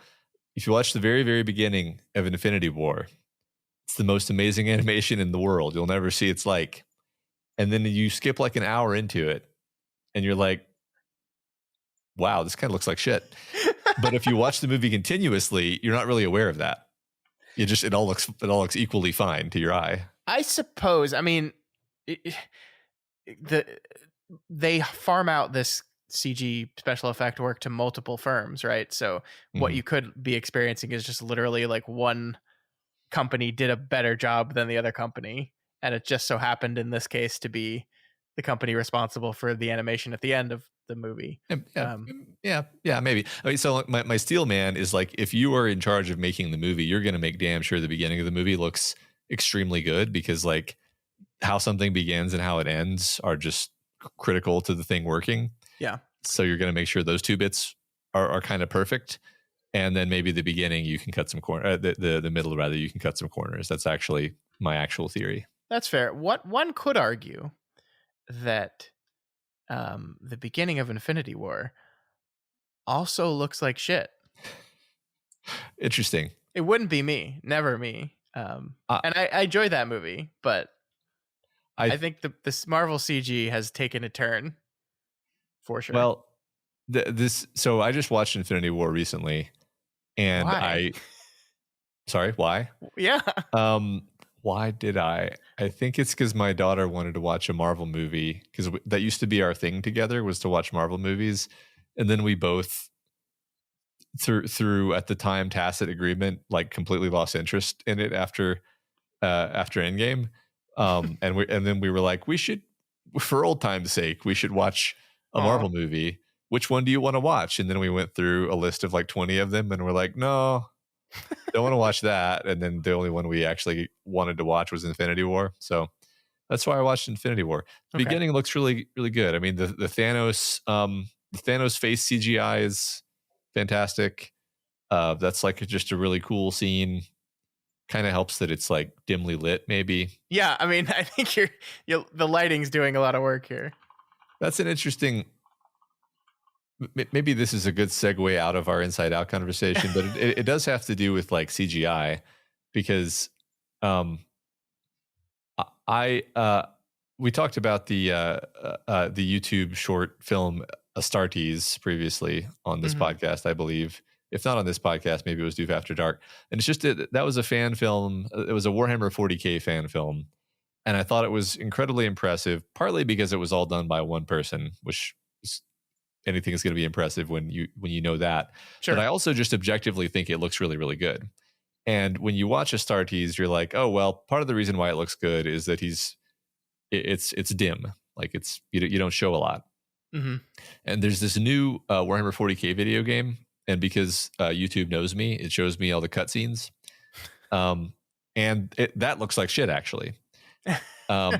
If you watch the very, very beginning of Infinity War, it's the most amazing animation in the world. You'll never see its like. And then you skip like an hour into it and you're like, wow, this kind of looks like shit. But if you watch the movie continuously, you're not really aware of that. It all looks equally fine to your eye. I suppose. I mean, they farm out this CG special effect work to multiple firms, right? So what you could be experiencing is just literally like one company did a better job than the other company, and it just so happened in this case to be the company responsible for the animation at the end of the movie. Yeah, maybe. I mean, so my Steel Man is like, if you are in charge of making the movie, you're going to make damn sure the beginning of the movie looks extremely good, because like how something begins and how it ends are just critical to the thing working. Yeah. So you're going to make sure those two bits are kind of perfect. And then maybe the beginning you can cut some the middle rather, you can cut some corners. That's actually my actual theory. That's fair. What one could argue that the beginning of Infinity War also looks like shit. Interesting. It wouldn't be me, never me. And I enjoy that movie, but I think this Marvel CG has taken a turn for sure. Well, so I just watched Infinity War recently, and why? Sorry, why? Yeah. Why did I think it's because my daughter wanted to watch a Marvel movie, because that used to be our thing together, was to watch Marvel movies. And then we both, through at the time tacit agreement, like completely lost interest in it after Endgame. And then we were like, we should, for old time's sake, we should watch a Marvel movie. Which one do you want to watch? And then we went through a list of like 20 of them, and we're like, no, don't want to watch that. And then the only one we actually wanted to watch was Infinity War. So that's why I watched Infinity War. The beginning looks really, really good. I mean, the Thanos face CGI is fantastic. That's like just a really cool scene. Kind of helps that it's like dimly lit, maybe. Yeah, I mean, I think the lighting's doing a lot of work here. That's an interesting. Maybe this is a good segue out of our Inside Out conversation, but it does have to do with like CGI, because we talked about the YouTube short film Astartes previously on this podcast, I believe. If not on this podcast, maybe it was Doof After Dark. And it's just that was a fan film. It was a Warhammer 40K fan film, and I thought it was incredibly impressive, partly because it was all done by one person, which is, anything is going to be impressive when you know that. Sure. But I also just objectively think it looks really, really good. And when you watch Astartes, you're like, oh well, part of the reason why it looks good is that it's dim, like it's you don't show a lot. And there's this new Warhammer 40K video game, and because YouTube knows me, it shows me all the cutscenes, and that looks like shit actually.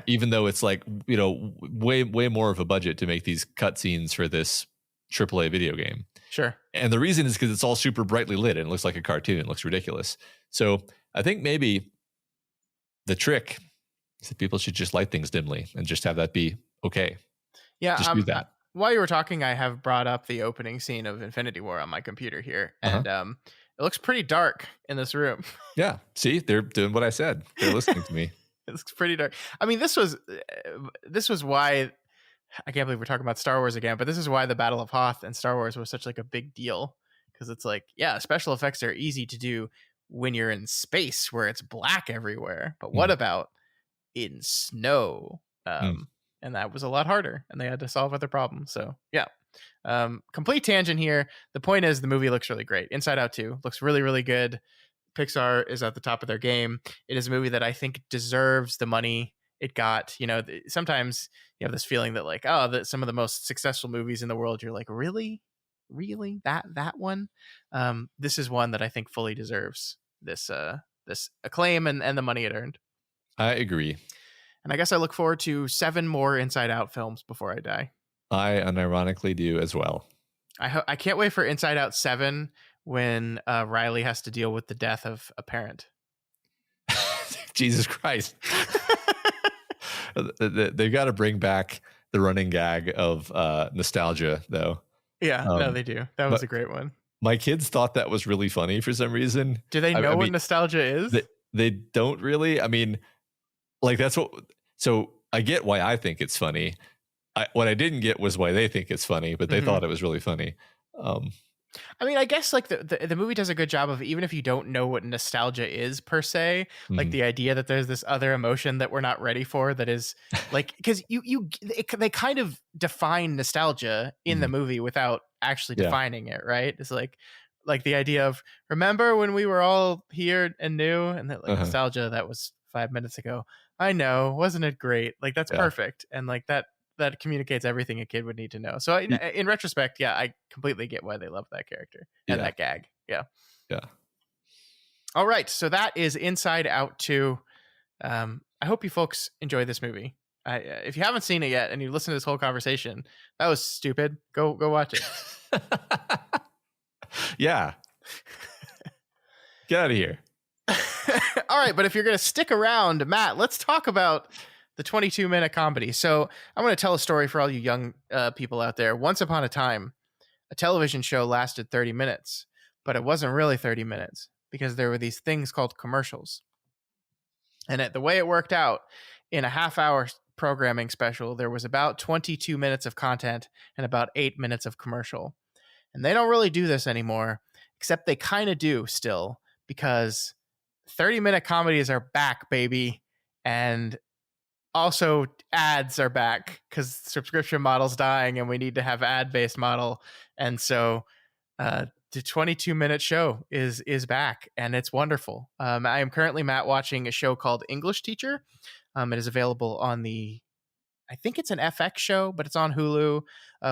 Even though it's like, way more of a budget to make these cutscenes for this AAA video game. Sure. And the reason is because it's all super brightly lit and it looks like a cartoon. It looks ridiculous. So I think maybe the trick is that people should just light things dimly and just have that be okay. Yeah. Just do that. While you were talking, I have brought up the opening scene of Infinity War on my computer here. And it looks pretty dark in this room. Yeah. See, they're doing what I said. They're listening to me. It's pretty dark. I mean, this was why, I can't believe we're talking about Star Wars again, but this is why the Battle of Hoth and Star Wars was such like a big deal, because it's like, yeah, special effects are easy to do when you're in space where it's black everywhere, but what about in snow? And that was a lot harder, and they had to solve other problems. So yeah, complete tangent here. The point is, the movie looks really great. Inside Out 2 looks really, really good. Pixar is at the top of their game. It is a movie that I think deserves the money it got. Sometimes you have this feeling that like, that some of the most successful movies in the world, you're like, really that one. This is one that I think fully deserves this acclaim and the money it earned. I agree. And I guess I look forward to 7 more Inside Out films before I die. I unironically do as well. I can't wait for Inside Out 7 when Riley has to deal with the death of a parent. Jesus Christ. They've got to bring back the running gag of nostalgia, though. Yeah, no, they do. That was a great one. My kids thought that was really funny for some reason. Do they know what nostalgia is? They don't really. I mean, like that's what. So I get why I think it's funny. What I didn't get was why they think it's funny, but they thought it was really funny. I mean, I guess like the movie does a good job of, even if you don't know what nostalgia is per se, like the idea that there's this other emotion that we're not ready for, that is like, because they kind of define nostalgia in the movie without actually defining it, right? It's like the idea of, remember when we were all here and new, and that like nostalgia, that was 5 minutes ago. I know, wasn't it great? Like that's perfect, and like that that communicates everything a kid would need to know. So in retrospect, yeah, I completely get why they love that character and that gag. Yeah. Yeah. All right. So that is Inside Out 2. I hope you folks enjoy this movie. If you haven't seen it yet and you listen to this whole conversation, that was stupid. Go watch it. Yeah. Get out of here. All right, but if you're going to stick around, Matt, let's talk about the 22-minute comedy. So I'm going to tell a story for all you young people out there. Once upon a time, a television show lasted 30 minutes, but it wasn't really 30 minutes because there were these things called commercials. And the way it worked out, in a half-hour programming special, there was about 22 minutes of content and about 8 minutes of commercial. And they don't really do this anymore, except they kind of do still, because 30-minute comedies are back, baby. And also ads are back because subscription model's dying and we need to have ad-based model. And so the 22-minute show is back, and it's wonderful. I am currently, Matt, watching a show called English Teacher. It is available on I think it's an FX show, but it's on Hulu,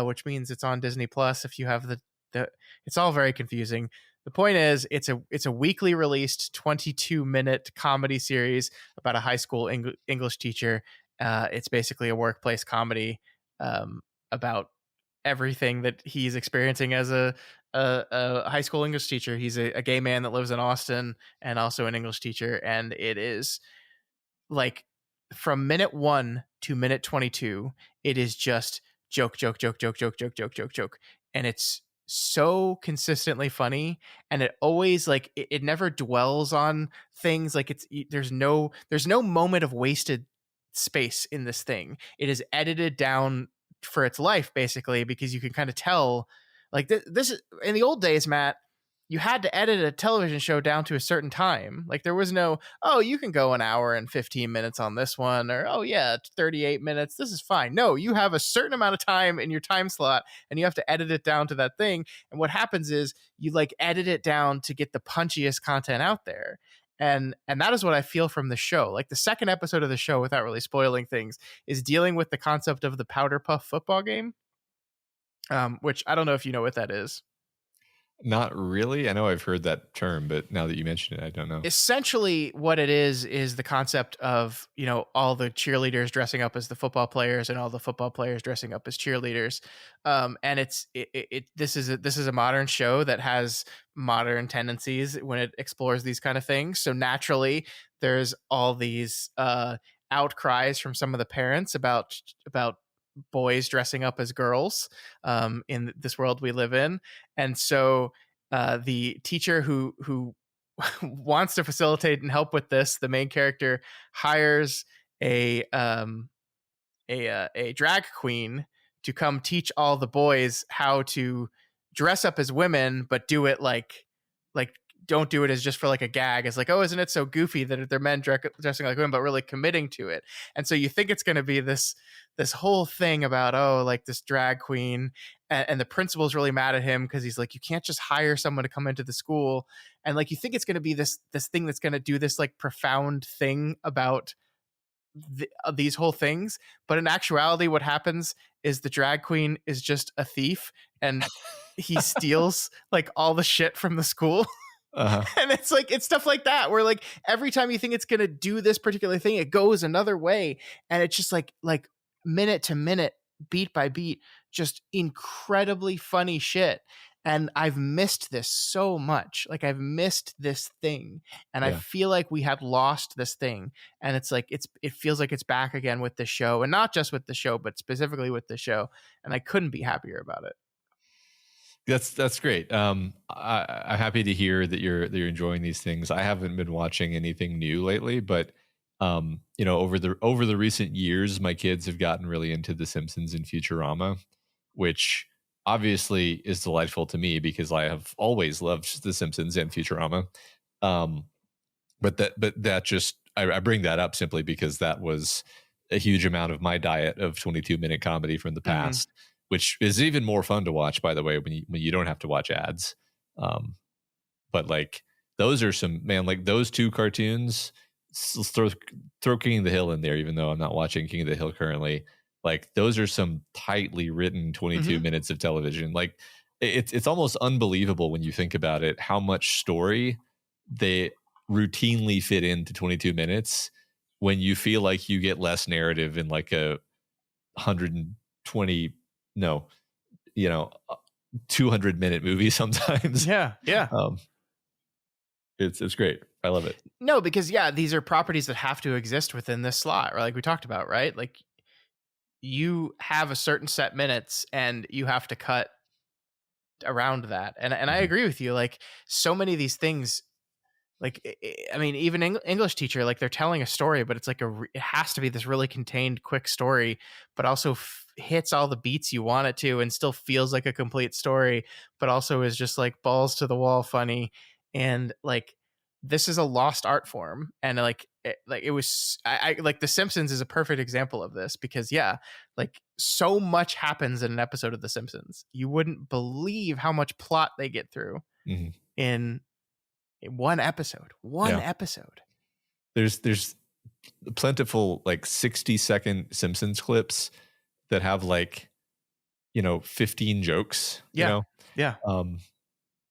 which means it's on Disney Plus. If you have it's all very confusing. The point is, it's a weekly released 22-minute comedy series about a high school English teacher. It's basically a workplace comedy about everything that he's experiencing as a high school English teacher. He's a gay man that lives in Austin and also an English teacher, and it is like from minute 1 to minute 22, it is just joke, and it's so consistently funny, and it always like it never dwells on things. Like there's no moment of wasted space in this thing. It is edited down for its life, basically, because you can kind of tell like this is in the old days, Matt, you had to edit a television show down to a certain time. Like there was no, oh, you can go an hour and 15 minutes on this one, or oh yeah, 38 minutes. This is fine. No, you have a certain amount of time in your time slot and you have to edit it down to that thing. And what happens is you like edit it down to get the punchiest content out there. And that is what I feel from the show. Like the second episode of the show, without really spoiling things, is dealing with the concept of the powder puff football game, which I don't know if you know what that is. Not really. I know I've heard that term, but now that you mention it, I don't know. Essentially, what it is the concept of, you know, all the cheerleaders dressing up as the football players and all the football players dressing up as cheerleaders. And this is a modern show that has modern tendencies when it explores these kind of things. So naturally, there's all these outcries from some of the parents about boys dressing up as girls in this world we live in. And so the teacher who wants to facilitate and help with this, the main character hires a drag queen to come teach all the boys how to dress up as women, but do it like don't do it as just for like a gag. It's like, oh, isn't it so goofy that they're men dressing like women, but really committing to it. And so you think it's going to be this whole thing about, oh, like this drag queen, and the principal's really mad at him because he's like, you can't just hire someone to come into the school. And like, you think it's going to be this thing that's going to do this like profound thing about these whole things. But in actuality, what happens is the drag queen is just a thief and he steals like all the shit from the school. Uh-huh. And it's like, it's stuff like that where like every time you think it's going to do this particular thing, it goes another way. And it's just like minute to minute, beat by beat, just incredibly funny shit. And I've missed this so much. Like I've missed this thing. And I feel like we had lost this thing. And it's like, it feels like it's back again with the show, and not just with the show, but specifically with the show. And I couldn't be happier about it. That's great. I'm happy to hear that you're enjoying these things. I haven't been watching anything new lately, but you know, over the recent years, my kids have gotten really into The Simpsons and Futurama, which obviously is delightful to me because I have always loved The Simpsons and Futurama. But that just I bring that up simply because that was a huge amount of my diet of 22-minute comedy from the past. Mm-hmm. Which is even more fun to watch, by the way, when you don't have to watch ads. But like those are like those two cartoons. Throw King of the Hill in there, even though I'm not watching King of the Hill currently. Like those are some tightly written 22 minutes of television. Like it's almost unbelievable when you think about it, how much story they routinely fit into 22 minutes when you feel like you get less narrative in like a 120, no, 200-minute movie sometimes. Yeah. It's great. I love it. No, because these are properties that have to exist within this slot, or like we talked about, right? Like you have a certain set minutes and you have to cut around that. And I agree with you. Like so many of these things, like, I mean, even English teacher, like they're telling a story, but it's like it has to be this really contained, quick story, but also hits all the beats you want it to and still feels like a complete story, but also is just like balls to the wall funny. And like, this is a lost art form. And it was, I like The Simpsons is a perfect example of this because like so much happens in an episode of The Simpsons. You wouldn't believe how much plot they get through in one episode. Episode. There's plentiful like 60-second Simpsons clips that have like 15 jokes.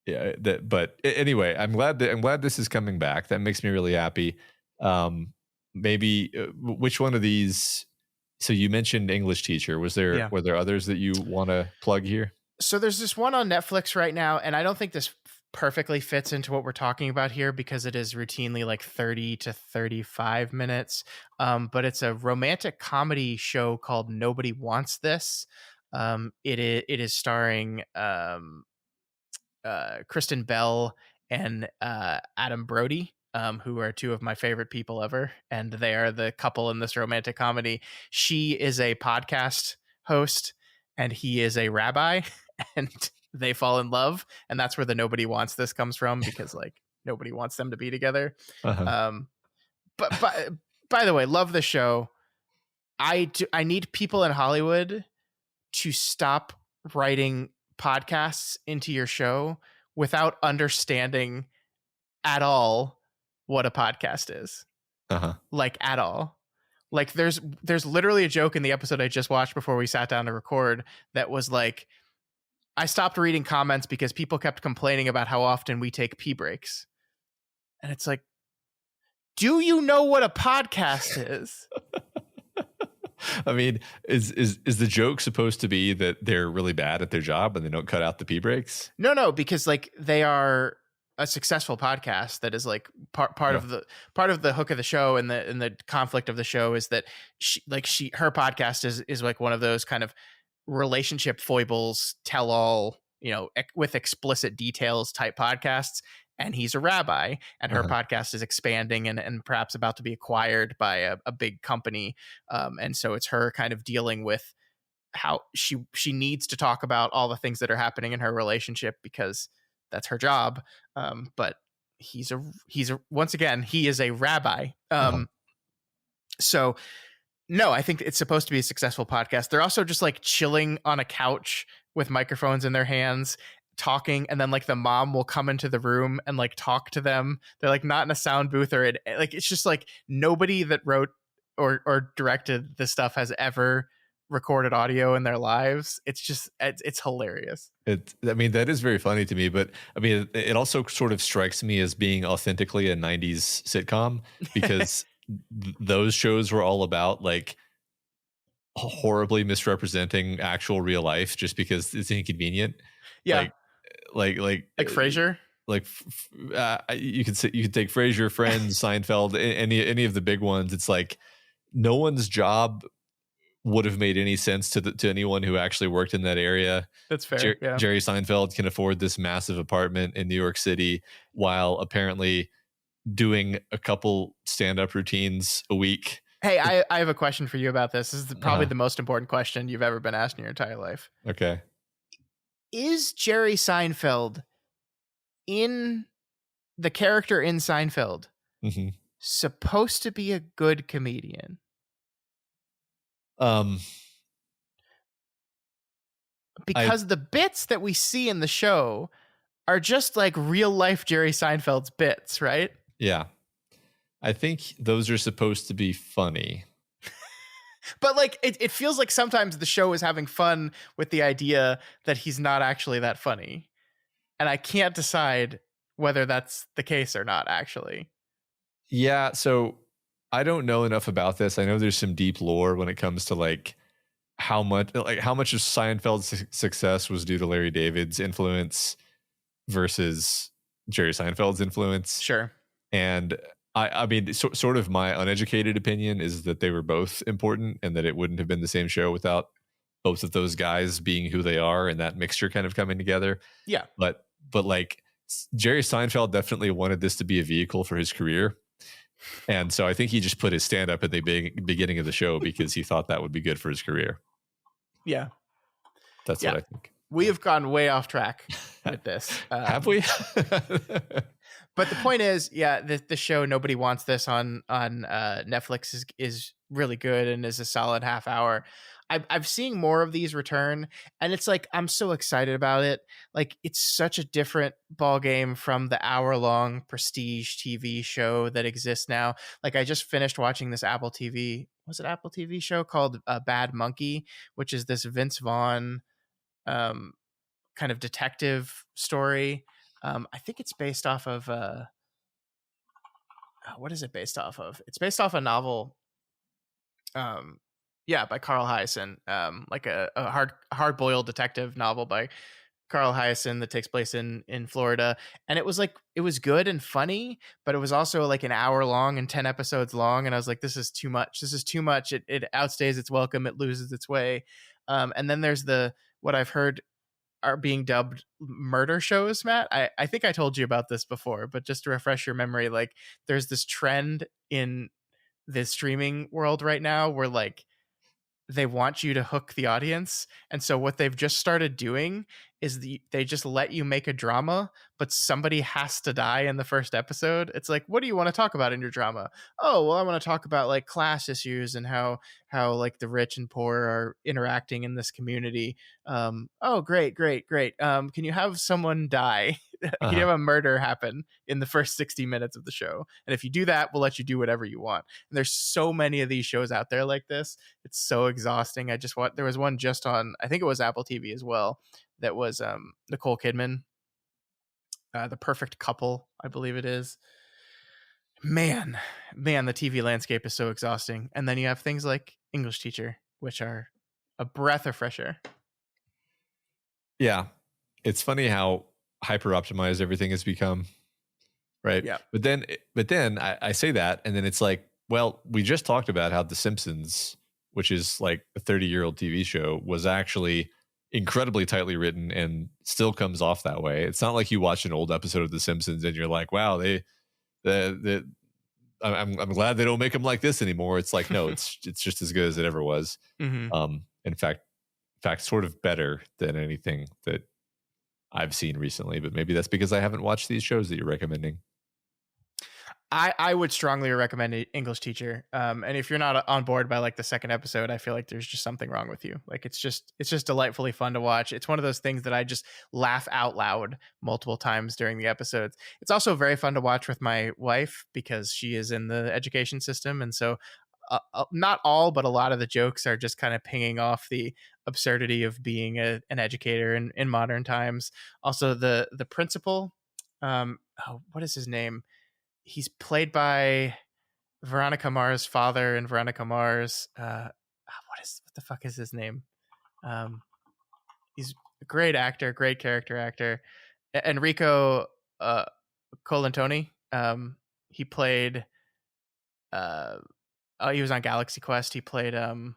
But anyway, I'm glad this is coming back. That makes me really happy. Maybe which one of these? So you mentioned English teacher. Were there others that you want to plug here? So there's this one on Netflix right now, and I don't think this perfectly fits into what we're talking about here because it is routinely like 30 to 35 minutes. But it's a romantic comedy show called Nobody Wants This. It is starring Kristen Bell and Adam Brody, who are two of my favorite people ever. And they are the couple in this romantic comedy. She is a podcast host and he is a rabbi. And they fall in love, and that's where the Nobody Wants This comes from because like nobody wants them to be together. But by the way, love the show. I need people in Hollywood to stop writing podcasts into your show without understanding at all what a podcast is. Like at all. Like there's literally a joke in the episode I just watched before we sat down to record that was like, I stopped reading comments because people kept complaining about how often we take pee breaks. And it's like, do you know what a podcast is? I mean, is the joke supposed to be that they're really bad at their job and they don't cut out the pee breaks? No, because like they are a successful podcast that is like part of the hook of the show and the conflict of the show is that her podcast is like one of those kind of relationship foibles tell all, with explicit details type podcasts. And he's a rabbi and her podcast is expanding and perhaps about to be acquired by a big company. And so it's her kind of dealing with how she needs to talk about all the things that are happening in her relationship because that's her job. But he's once again, he is a rabbi. So no, I think it's supposed to be a successful podcast. They're also just like chilling on a couch with microphones in their hands, talking, and then like the mom will come into the room and like talk to them. They're like not in a sound booth or it's just like nobody that wrote or directed this stuff has ever recorded audio in their lives. It's hilarious. I mean, that is very funny to me, but I mean, it also sort of strikes me as being authentically a 90s sitcom because those shows were all about like horribly misrepresenting actual real life just because it's inconvenient. Yeah. Like Frasier. You could take Frasier, Friends, Seinfeld, any of the big ones. It's like no one's job would have made any sense to anyone who actually worked in that area. That's fair. Jerry Seinfeld can afford this massive apartment in New York City while apparently doing a couple stand-up routines a week. Hey, I have a question for you about this. This is probably the most important question you've ever been asked in your entire life. Okay. Is Jerry Seinfeld in the character in Seinfeld supposed to be a good comedian? Because the bits that we see in the show are just like real life Jerry Seinfeld's bits, right? Yeah. I think those are supposed to be funny. But like it feels like sometimes the show is having fun with the idea that he's not actually that funny. And I can't decide whether that's the case or not, actually. Yeah, so I don't know enough about this. I know there's some deep lore when it comes to like how much of Seinfeld's success was due to Larry David's influence versus Jerry Seinfeld's influence. Sure. And I mean, sort of my uneducated opinion is that they were both important and that it wouldn't have been the same show without both of those guys being who they are and that mixture kind of coming together. Yeah. But like Jerry Seinfeld definitely wanted this to be a vehicle for his career. And so I think he just put his stand up at the beginning of the show because he thought that would be good for his career. Yeah. That's what I think. We have gone way off track with this. Have we? But the point is, the show Nobody Wants This on Netflix is really good and is a solid half hour. I'm seeing more of these return, and it's like I'm so excited about it. Like it's such a different ball game from the hour-long prestige TV show that exists now. Like I just finished watching this Apple TV show called Bad Monkey, which is this Vince Vaughn kind of detective story. I think it's based off of what is it based off of? It's based off a novel. By Carl Hyacin, like a hard-boiled detective novel by Carl Hyacin that takes place in Florida. And it was good and funny, but it was also like an hour long and 10 episodes long. And I was like, this is too much. It outstays its welcome. It loses its way. And then there's what I've heard are being dubbed murder shows, Matt. I think I told you about this before, but just to refresh your memory, like there's this trend in the streaming world right now where like they want you to hook the audience. And so what they've just started doing is they just let you make a drama, but somebody has to die in the first episode. It's like, what do you want to talk about in your drama? Oh, well, I want to talk about like class issues and how like the rich and poor are interacting in this community. Oh, great. Can you have someone die? Can you have a murder happen in the first 60 minutes of the show? And if you do that, we'll let you do whatever you want. And there's so many of these shows out there like this. It's so exhausting. There was one just on, I think it was Apple TV as well, that was Nicole Kidman, The Perfect Couple, I believe it is. Man, the TV landscape is so exhausting. And then you have things like English Teacher, which are a breath of fresh air. Yeah. It's funny how hyper optimized everything has become, right? Yeah. But then I say that, and then it's like, well, we just talked about how The Simpsons, which is like a 30-year-old TV show, was actually incredibly tightly written and still comes off that way. It's not like you watch an old episode of The Simpsons and you're like, wow, I'm glad they don't make them like this anymore. It's like, no, it's just as good as it ever was. Mm-hmm. In fact, sort of better than anything that I've seen recently, but maybe that's because I haven't watched these shows that you're recommending. I would strongly recommend English Teacher. And if you're not on board by like the second episode, I feel like there's just something wrong with you. Like it's just delightfully fun to watch. It's one of those things that I just laugh out loud multiple times during the episodes. It's also very fun to watch with my wife because she is in the education system. And so not all, but a lot of the jokes are just kind of pinging off the absurdity of being an educator in modern times. Also the principal, what is his name? He's played by Veronica Mars' father and Veronica Mars. What the fuck is his name? He's a great actor, great character actor. Enrico Colantoni. He played. He was on Galaxy Quest. He played the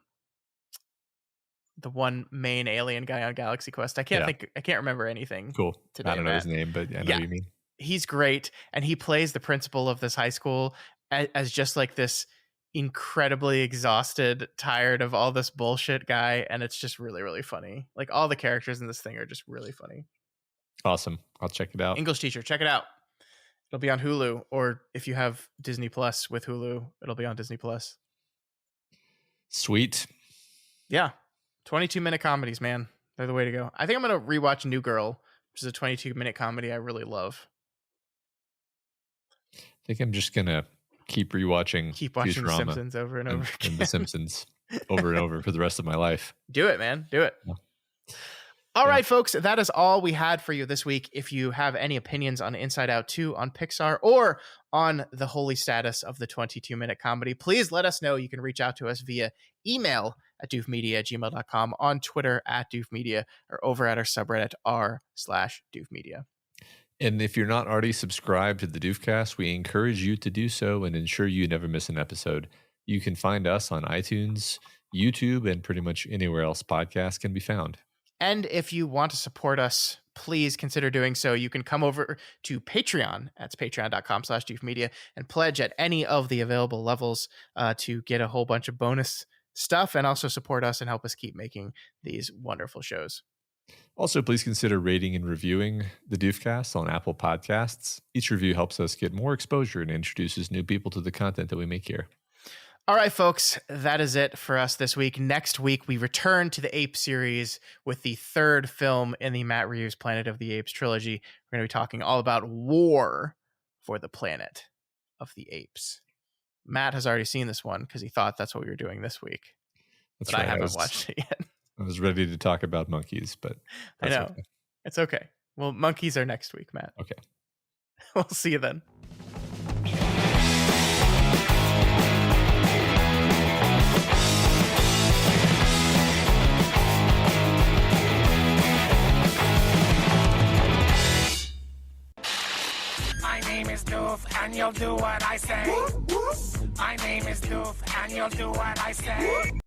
one main alien guy on Galaxy Quest. I can't remember anything. Cool. Today, I don't know his name, but I know what you mean. He's great, and he plays the principal of this high school as just like this incredibly exhausted, tired of all this bullshit guy, and it's just really, really funny. Like all the characters in this thing are just really funny. Awesome. I'll check it out. English Teacher, check it out. It'll be on Hulu, or if you have Disney Plus with Hulu, it'll be on Disney Plus. Sweet. Yeah. 22-minute comedies, man. They're the way to go. I think I'm going to rewatch New Girl, which is a 22-minute comedy I really love. I think I'm just going to keep watching The Simpsons over and over again. And The Simpsons. over and over for the rest of my life. Do it, man. Do it. Yeah. All right, folks, that is all we had for you this week. If you have any opinions on Inside Out 2, on Pixar, or on the holy status of the 22-minute comedy, please let us know. You can reach out to us via email at doofmedia@gmail.com, on Twitter @doofmedia, or over at our subreddit r/doofmedia. And if you're not already subscribed to the Doofcast, we encourage you to do so and ensure you never miss an episode. You can find us on iTunes, YouTube, and pretty much anywhere else podcasts can be found. And if you want to support us, please consider doing so. You can come over to Patreon. That's patreon.com/doofmedia, and pledge at any of the available levels to get a whole bunch of bonus stuff and also support us and help us keep making these wonderful shows. Also, please consider rating and reviewing the Doofcast on Apple Podcasts. Each review helps us get more exposure and introduces new people to the content that we make here. All right, folks, that is it for us this week. Next week, we return to the Ape series with the third film in the Matt Reeves Planet of the Apes trilogy. We're going to be talking all about War for the Planet of the Apes. Matt has already seen this one because he thought that's what we were doing this week. That's but right. I haven't watched it yet. I was ready to talk about monkeys, but I know. okay. It's okay. Well, monkeys are next week, Matt. Okay. We'll see you then. My name is Doof, and you'll do what I say. My name is Doof, and you'll do what I say.